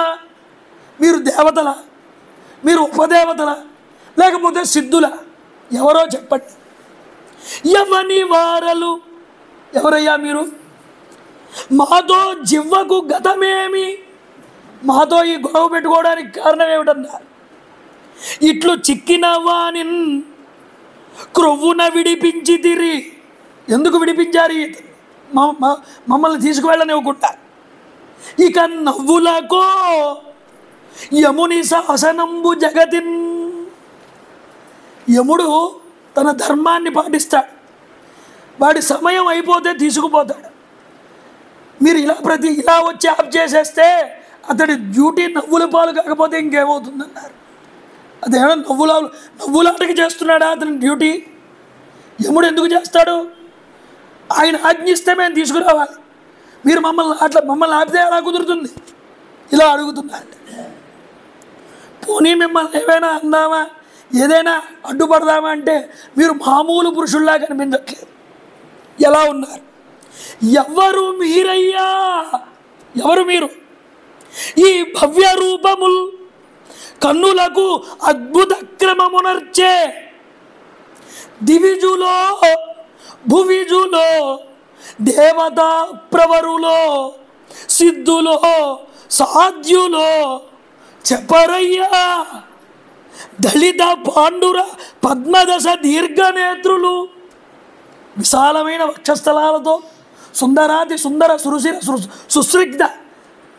మీరు దేవతల, మీరు ఉపదేవతల, లేకపోతే సిద్ధుల? ఎవరో చెప్పండి. యవని వారలు, ఎవరయ్యా మీరు? మాతో జివ్వకు గతమేమి? మాతో ఈ గొడవ పెట్టుకోవడానికి కారణం ఏమిటన్నా? ఇట్లు చిక్కిన వానిన్ క్రొవ్వున విడిపించి తిరి. ఎందుకు విడిపించారు? మమ్మల్ని తీసుకువెళ్ళనివ్వకుండా. ఇక నవ్వులకో యముని శాసనంబు జగతిన్. యముడు తన ధర్మాన్ని పాటిస్తాడు. వాడి సమయం అయిపోతే తీసుకుపోతాడు. మీరు ఇలా వచ్చి ఆఫ్ చేసేస్తే అతడి డ్యూటీ నవ్వుల పాలు కాకపోతే ఇంకేమవుతుందన్నారు. అదేమో నవ్వులాటకి చేస్తున్నాడా అతని డ్యూటీ? యముడు ఎందుకు చేస్తాడు? ఆయన ఆజ్ఞిస్తే మేము తీసుకురావాలి. మీరు మమ్మల్ని ఆపితే ఎలా కుదురుతుంది? ఇలా అడుగుతున్నారు. పోనీ మిమ్మల్ని ఏమైనా అందామా, ఏదైనా అడ్డుపడదామా అంటే మీరు మామూలు పురుషుల్లా కనిపించట్లేదు. ఎలా ఉన్నారు? ఎవరు మీరయ్యా? ఎవరు మీరు? ఈ భవ్య రూపముల్ కన్నులకు అద్భుత క్రమమునర్చే దివిజులో భువిజులో దేవతా ప్రవరులో సిద్ధులో సాధ్యులో చెప్పరయ్యా. దళిత పాండుర పద్మదశ దీర్ఘనేత్రులు, విశాలమైన వక్షస్థలాలతో సుందరాతి సుందర సురుశిర సుస్నిగ్ధ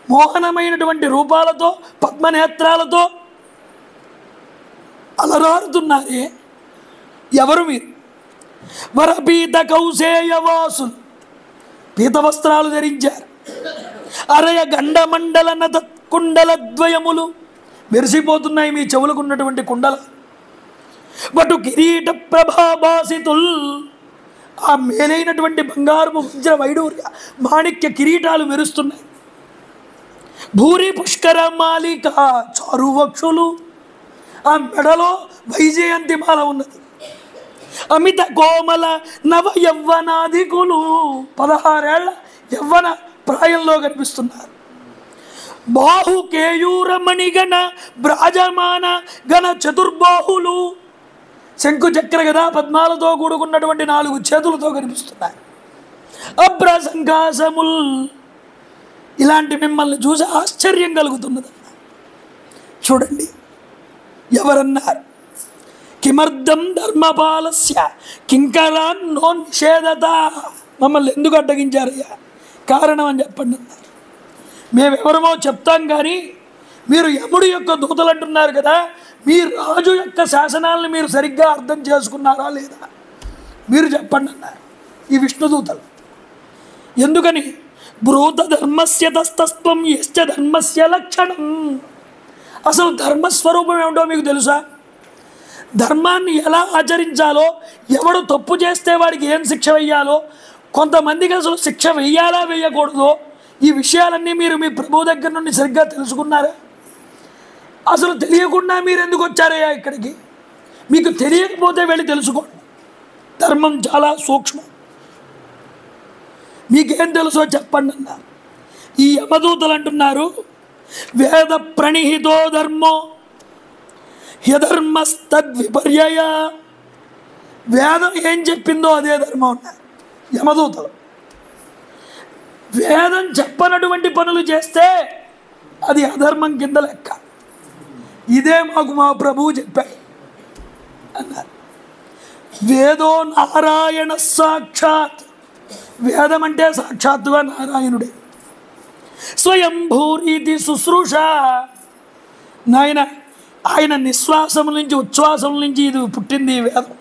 మోహనమైనటువంటి రూపాలతో పద్మనేత్రాలతో అలరారుతున్నారే. ఎవరు మీరు? వరపీత కౌసేయవాసులు, పీత వస్త్రాలు ధరించారు. అరయ గండమండల నత కుండలద్వయములు మెరిసిపోతున్నాయి మీ చెవులకు ఉన్నటువంటి కుండలు. బటు కిరీట ప్రభాభాసితుల్, ఆ మేలైనటువంటి బంగారము వజ్ర వైడూర్య మాణిక్య కిరీటాలు మెరుస్తున్నాయి. భూరి పుష్కర మాలిక చారువక్షులు, ఆ మెడలో వైజయంతిమాల ఉన్నది. అమిత కోమల నవ యవ్వనాధికులు, 16 ఏళ్ల యవ్వన ప్రాయంలో కనిపిస్తున్నారు. బాహు కేయూర మణిగణ బ్రాజమాన గణ చతుర్బాహులు, శంకు చక్ర గదా పద్మాలతో కూడుకున్నటువంటి 4 చేతులతో కనిపిస్తున్నారు. అభ్రసంకాసముల్, ఇలాంటి మిమ్మల్ని చూసి ఆశ్చర్యం కలుగుతున్నదన్న. చూడండి, ఎవరన్నారు? కిమర్థం ధర్మపాలస్య కింకరాన్నో నిషేధత. మమ్మల్ని ఎందుకు అడ్డగించారయ్యా? కారణం అని చెప్పండి అన్నారు. మేమెవరమో చెప్తాం కానీ మీరు యముడి యొక్క దూతలు అంటున్నారు కదా, మీ రాజు యొక్క శాసనాలను మీరు సరిగ్గా అర్థం చేసుకున్నారా లేదా? మీరు చెప్పండి అన్నారు ఈ విష్ణుదూతలు. ఎందుకని? బ్రూత ధర్మస్య తస్తస్త్వం యశ్చ ధర్మస్య లక్షణం. అసలు ధర్మస్వరూపం ఏమిటో మీకు తెలుసా? ధర్మాన్ని ఎలా ఆచరించాలో, ఎవడు తప్పు చేస్తే వాడికి ఏం శిక్ష వెయ్యాలో, కొంతమందికి అసలు శిక్ష వెయ్యాలా వేయకూడదో, ఈ విషయాలన్నీ మీరు మీ ప్రభు దగ్గర నుండి సరిగ్గా తెలుసుకున్నారా? అసలు తెలియకుండా మీరు ఎందుకు వచ్చారయ్యా ఇక్కడికి? మీకు తెలియకపోతే వెళ్ళి తెలుసుకోండి. ధర్మం చాలా సూక్ష్మం. మీకేం తెలుసో చెప్పండి అన్నారు. ఈ యమదూతలు అంటున్నారు, వేద ప్రణిహితో ధర్మో హ్యధర్మస్తద్విపర్యయ. వేదం ఏం చెప్పిందో అదే ధర్మం అన్నారు యమదూతలు. వేదం చెప్పనటువంటి పనులు చేస్తే అది అధర్మం కింద లెక్క. ఇదే మాకు మా ప్రభువు చెప్పాడు. అన్నారు. వేదో నారాయణ సాక్షాత్, వేదం అంటే సాక్షాత్తుగా నారాయణుడే. స్వయంభూరీతి శుశ్రూష, నాయన ఆయన నిశ్వాసం నుంచి ఉచ్ఛ్వాసం నుంచి ఇది పుట్టింది ఈ వేదం.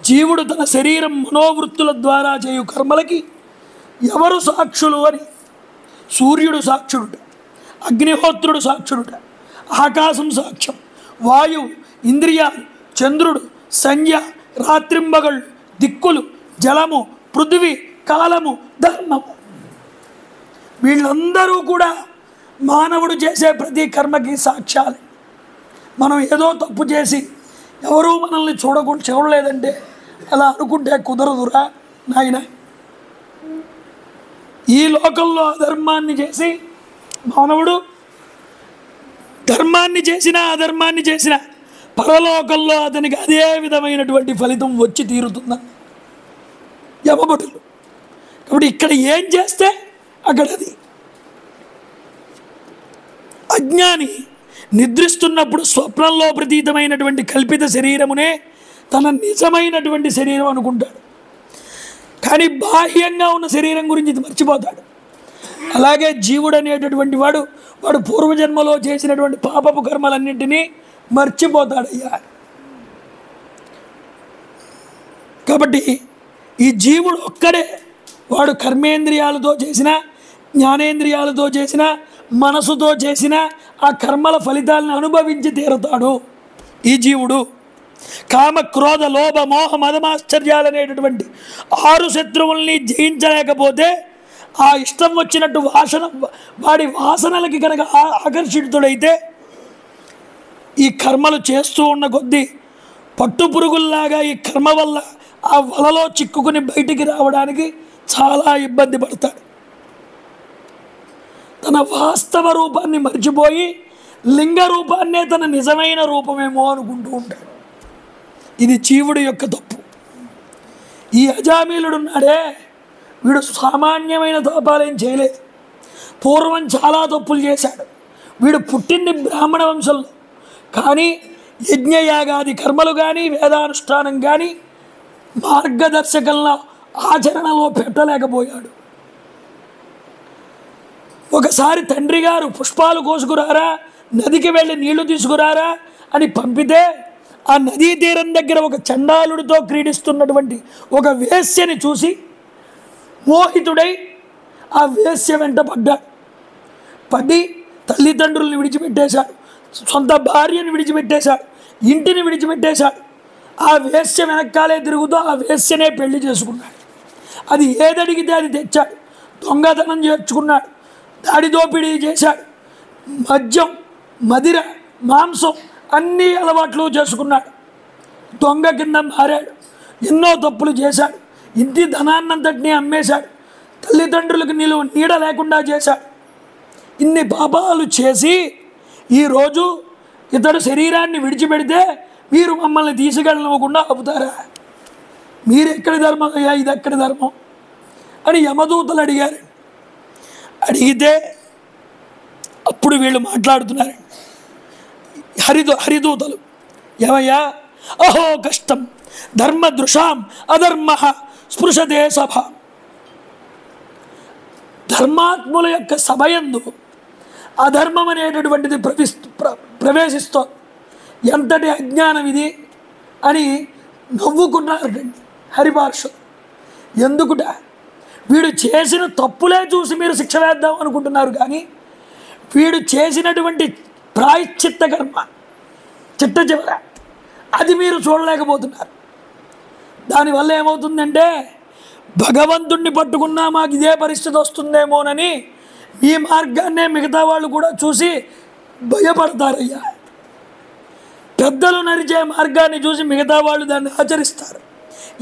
జీవుడు తన శరీరం మనోవృత్తుల ద్వారా చేయు కర్మలకి ఎవరు సాక్షులు అని, సూర్యుడు సాక్షుడుట, అగ్నిహోత్రుడు సాక్షుడుట, ఆకాశం సాక్ష్యం, వాయువు, ఇంద్రియాలు, చంద్రుడు, సంధ్య, రాత్రింబగళ్ళు, దిక్కులు, జలము, పృథివీ, కాలము, ధర్మము, వీళ్ళందరూ కూడా మానవుడు చేసే ప్రతి కర్మకి సాక్ష్యాలే. మనం ఏదో తప్పు చేసి ఎవరూ మనల్ని చూడలేదంటే అలా అనుకుంటే కుదరదురా నాయన. ఈ లోకంలో అధర్మాన్ని చేసి మానవుడు ధర్మాన్ని చేసినా అధర్మాన్ని చేసినా పరలోకంలో అతనికి అదే విధమైనటువంటి ఫలితం వచ్చి తీరుతుందని యమభటులు. కాబట్టి ఇక్కడ ఏం చేస్తే అక్కడ అది. అజ్ఞాని నిద్రిస్తున్నప్పుడు స్వప్నంలో ప్రతీతమైనటువంటి కల్పిత శరీరమునే తన నిజమైనటువంటి శరీరం అనుకుంటాడు, కానీ బాహ్యంగా ఉన్న శరీరం గురించి మర్చిపోతాడు. అలాగే జీవుడు అనేటటువంటి వాడు పూర్వజన్మలో చేసినటువంటి పాపపు కర్మలన్నింటినీ మర్చిపోతాడయ్యా. కాబట్టి ఈ జీవుడు ఒక్కడే, వాడు కర్మేంద్రియాలతో చేసిన, జ్ఞానేంద్రియాలతో చేసిన, మనసుతో చేసిన ఆ కర్మల ఫలితాలను అనుభవించి తీరుతాడు ఈ జీవుడు. కామ, క్రోధ, లోభ, మోహ, మదమాశ్చర్యాలనేటటువంటి 6 శత్రువుల్ని జయించలేకపోతే ఆ ఇష్టం వచ్చినట్టు వాడి వాసనలకి కనుక ఆకర్షితుడైతే ఈ కర్మలు చేస్తూ ఉన్న కొద్దీ పట్టుపురుగుల్లాగా ఈ కర్మ వల్ల ఆ వలలో చిక్కుకుని బయటికి రావడానికి చాలా ఇబ్బంది పడతాడు. తన వాస్తవ రూపాన్ని మర్చిపోయి లింగ రూపాన్నే తన నిజమైన రూపమేమో అనుకుంటూ ఉంటాడు. ఇది జీవుడి యొక్క తప్పు. ఈ అజామీలుడున్నాడే, వీడు సామాన్యమైన తపాలేం చేయలేదు. పూర్వం చాలా తప్పులు చేశాడు. వీడు పుట్టింది బ్రాహ్మణ వంశంలో, కానీ యజ్ఞయాగాది కర్మలు కానీ వేదానుష్ఠానం కానీ మార్గదర్శకంలో ఆచరణలో పెట్టలేకపోయాడు. ఒకసారి తండ్రి గారు పుష్పాలు కోసుకురారా, నదికి వెళ్ళి నీళ్లు తీసుకురారా అని పంపితే ఆ నదీ తీరం దగ్గర ఒక చండాలుడితో క్రీడిస్తున్నటువంటి ఒక వేశ్యని చూసి మోహితుడై ఆ వేశ్య వెంట పడి తల్లిదండ్రుల్ని విడిచిపెట్టేశాడు, సొంత భార్యని విడిచిపెట్టేశాడు, ఇంటిని విడిచిపెట్టేశాడు. ఆ వేశ్య వెనకాలే తిరుగుతూ ఆ వేశ్యనే పెళ్లి చేసుకున్నాడు. అది ఏదడిగితే అది తెచ్చాడు, దొంగతనం చేర్చుకున్నాడు, దాడి దోపిడీ చేశాడు, మద్యం, మదిర, మాంసం అన్ని అలవాట్లు చేసుకున్నాడు, దొంగ కింద మారాడు, ఎన్నో తప్పులు చేశాడు, ఇంటి ధనాన్నంతటినీ అమ్మేశాడు, తల్లిదండ్రులకు నీడ లేకుండా చేశాడు. ఇన్ని పాపాలు చేసి ఈరోజు ఇతడు శరీరాన్ని విడిచిపెడితే మీరు మమ్మల్ని తీసుకెళ్ళనివ్వకుండా ఆపుతారా? మీరెక్కడి ధర్మం అయ్యా, ఇది ఎక్కడి ధర్మం అని యమదూతలు అడిగారు. అడిగితే అప్పుడు వీళ్ళు మాట్లాడుతున్నారు, హరిదూతలు, ఏమయ్యా, అహో కష్టం ధర్మదృశాం అధర్మ స్పృశతే సభ. ధర్మాత్ముల యొక్క సభయందు అధర్మం అనేటటువంటిది ప్రవేశిస్తోంది. ఎంతటి అజ్ఞానం ఇది అని నవ్వుకున్నారండి హరిపార్షులు. ఎందుకుట? వీడు చేసిన తప్పులే చూసి మీరు శిక్ష వేద్దాం అనుకుంటున్నారు, కానీ వీడు చేసినటువంటి ప్రాయశ్చిత్త కర్మ చిట్ట చివర అది మీరు చూడలేకపోతున్నారు. దానివల్ల ఏమవుతుందంటే భగవంతుణ్ణి పట్టుకున్నా మాకు ఇదే పరిస్థితి వస్తుందేమోనని మీ మార్గాన్నే మిగతా వాళ్ళు కూడా చూసి భయపడతారయ్యా. పెద్దలు నడిచే మార్గాన్ని చూసి మిగతా వాళ్ళు దాన్ని ఆచరిస్తారు.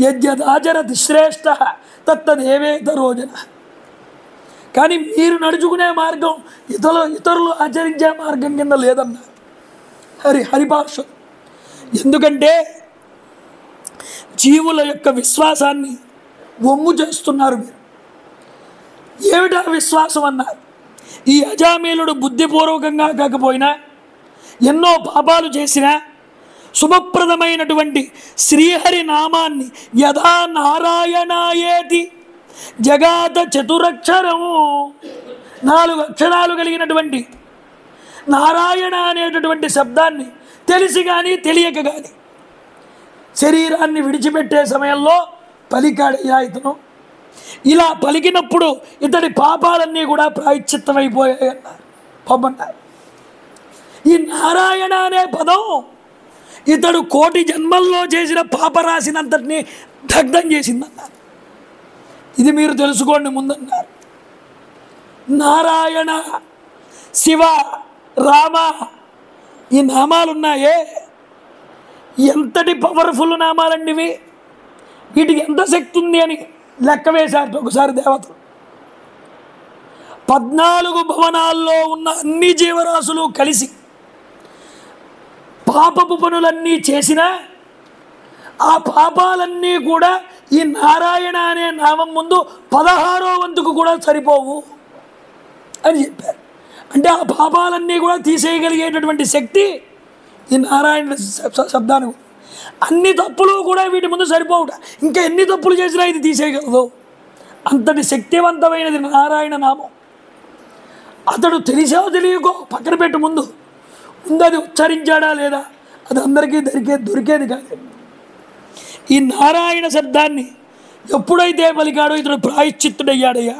యద్యదాచరతి శ్రేష్ఠ తత్తదేవేత రోజన. కానీ మీరు నడుచుకునే మార్గం ఇతరులు ఆచరించే మార్గం కింద లేదన్నారు హరిపార్షులు. ఎందుకంటే జీవుల యొక్క విశ్వాసాన్ని వమ్ము చేస్తున్నారు మీరు. ఏమిటా విశ్వాసం అన్నారు? ఈ అజామీలుడు బుద్ధిపూర్వకంగా కాకపోయినా ఎన్నో పాపాలు చేసినా శుభప్రదమైనటువంటి శ్రీహరి నామాన్ని యథా నారాయణాయేతి జగాత చతురక్షరము 4 అక్షరాలు కలిగినటువంటి నారాయణ అనేటటువంటి శబ్దాన్ని తెలిసి కానీ తెలియక కానీ శరీరాన్ని విడిచిపెట్టే సమయంలో పలికాడయ్యా ఇతను. ఇలా పలికినప్పుడు ఇతడి పాపాలన్నీ కూడా ప్రాయశ్చిత్తమైపోయాయి అన్నారు, పొమ్మన్నారు. ఈ నారాయణ అనే పదం ఇతడు 1,000,000 జన్మల్లో చేసిన పాపరాశినంతటినీ దగ్ధం చేసిందన్నారు. ఇది మీరు తెలుసుకోండి ముందన్నారు. నారాయణ, శివ, రామ ఈ నామాలున్నాయే ఎంతటి పవర్ఫుల్ నామాలండి ఇవి. వీటికి ఎంత శక్తి ఉంది అని లెక్క వేశారు ఒకసారి దేవతలు. 14 భవనాల్లో ఉన్న అన్ని జీవరాశులు కలిసి పాపపు పనులన్నీ చేసినా ఆ పాపాలన్నీ కూడా ఈ నారాయణ అనే నామం ముందు 16వ వంతుకు కూడా సరిపోవు అని చెప్పారు. అంటే ఆ పాపాలన్నీ కూడా తీసేయగలిగేటటువంటి శక్తి ఈ నారాయణ శబ్దానికి. అన్ని తప్పులు కూడా వీటి ముందు సరిపోవుట. ఇంకా ఎన్ని తప్పులు చేసినా ఇది తీసేయగలదు. అంతటి శక్తివంతమైనది నారాయణ నామం. అతడు తెలిసో తెలియకో పక్కన పెట్టు, ముందు అది ఉచ్చరించాడా లేదా అది అందరికీ దొరికేది కాదు. ఈ నారాయణ శబ్దాన్ని ఎప్పుడైతే పలికాడో ఇతడు ప్రాయశ్చిత్తుడయ్యాడయ్యా.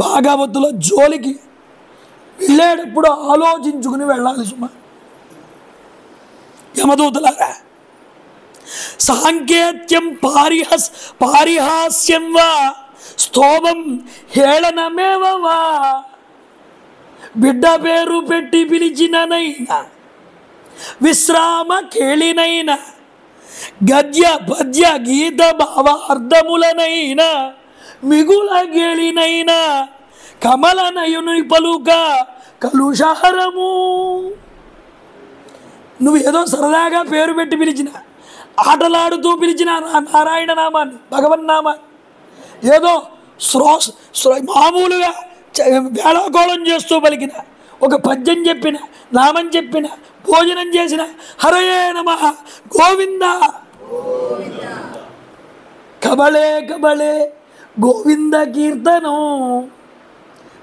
భాగవతుల జోలికి వెళ్ళేటప్పుడు ఆలోచించుకుని వెళ్ళాలి సుమా. యమదూతలారా, సాంకేత్యం పారిహాస్యం వా స్తోమం హేళనమేవ వా, బిడ్డ పేరు పెట్టి పిలిచిననైనా విశ్రామ కేళినైనా గద్య పద్య గీత భావార్థములనైనా మిగుల గేళినైనా కమల నయుని పలుక కలుషహరము. నువ్వు ఏదో సరదాగా పేరు పెట్టి పిలిచిన, ఆటలాడుతూ పిలిచిన నారాయణ నామాన్ని, భగవన్నామాన్ని ఏదో మామూలుగా వేళాకోళం చేస్తూ పలికిన, ఒక పద్యం చెప్పిన, నామం చెప్పిన, భోజనం చేసిన హరయే నమః గోవింద కబళే కబళే గోవింద కీర్తనం.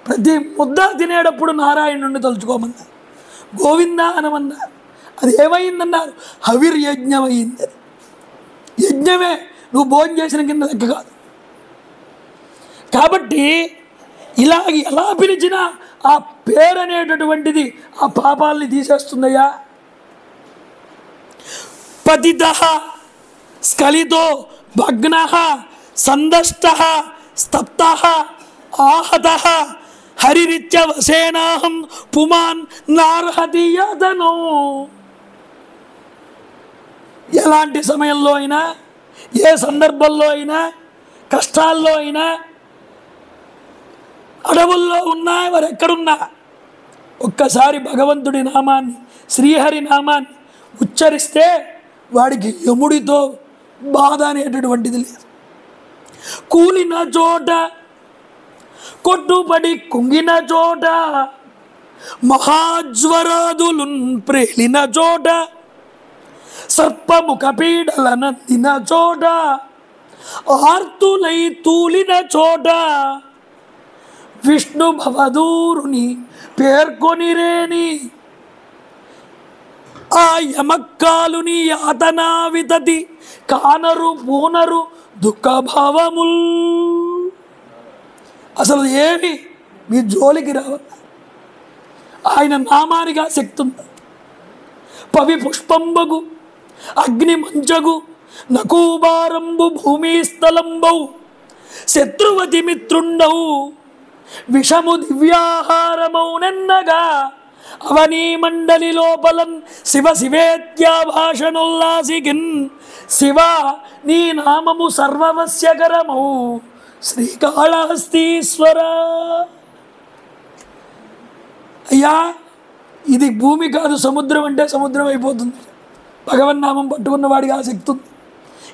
ప్రతి ముద్ద తినేటప్పుడు నారాయణుడిని తలుచుకోమన్నారు, గోవింద అనమన్నారు. అది ఏమైందన్నారు? హవిర్యజ్ఞం అయింది. అది యజ్ఞమే, నువ్వు భోజనం చేసిన కింద లెక్క కాదు. కాబట్టి ఇలా ఎలా పిలిచినా ఆ పేరు అనేటటువంటిది ఆ పాపాలని తీసేస్తుందయ్యా. పతితః స్ఖలితో భగ్నః సందష్టః స్తప్తః ఆహతః హరిరిత్య వసేనాహం పుమాన్ నార్హతి యదనో. ఎలాంటి సమయంలో అయినా, ఏ సందర్భంలో అయినా, కష్టాల్లో అయినా, అడవుల్లో ఉన్నా, వారు ఎక్కడున్నా ఒక్కసారి భగవంతుడి నామాన్ని, శ్రీహరి నామాన్ని ఉచ్చరిస్తే వాడికి యముడితో బాధ అనేటటువంటిది లేదు. కూలిన చోట, కొట్టుపడి కుంగిన చోట, మహాజ్వరాదులున్ ప్రేలిన చోట, సర్పముఖ పీడల నందిన చోట, ఆర్తులై తూలిన చోట, విష్ణు భవదూరుని పేర్కొనిరేని ఆ యమక్కాలుని యాతనా వితతి కానరు పూనరు దుఃఖభావముల్. అసలు ఏమి మీ జోలికి రావాలి. ఆయన నామానిగా శక్తి ఉంది. పవి పుష్పంబగు అగ్ని మంచగు నకూబారంబు భూమి స్థలంబౌ శత్రువతి మిత్రుండవు విషము దివ్యాహారమౌనెన్నగా అవనీ మండలి లోపలన్ శివ శివేత్యా భాషణుల్లాసిగిన్ శివ నీ నామము సర్వవస్యకరమౌ శ్రీకాళహస్తీశ్వర. అయ్యా, ఇది భూమి కాదు, సముద్రం అంటే సముద్రం అయిపోతుంది. భగవన్నామం పట్టుకున్న వాడికి ఆ శక్తి ఉంది.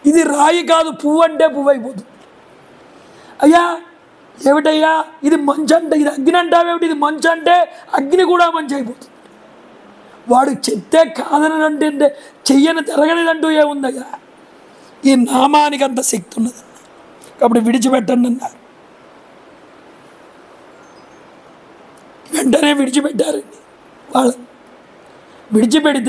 ఇది రాయి కాదు, పువ్వు అంటే పువ్వు అయిపోతుంది. అయ్యా ఏమిటయ్యా ఇది మంచు అంటే, ఇది అగ్ని అంటావేమిటి, ఇది మంచు అంటే అగ్ని కూడా మంచి అయిపోతుంది. వాడు చెప్తే కాదని అంటే చెయ్యని తిరగనిదంటూ ఏముందయ్యా, ఈ నామానికి అంత శక్తి ఉన్నదన్న. కాబట్టి విడిచిపెట్టండి అన్నారు. వెంటనే విడిచిపెట్టారండి. వాళ్ళని విడిచిపెడితే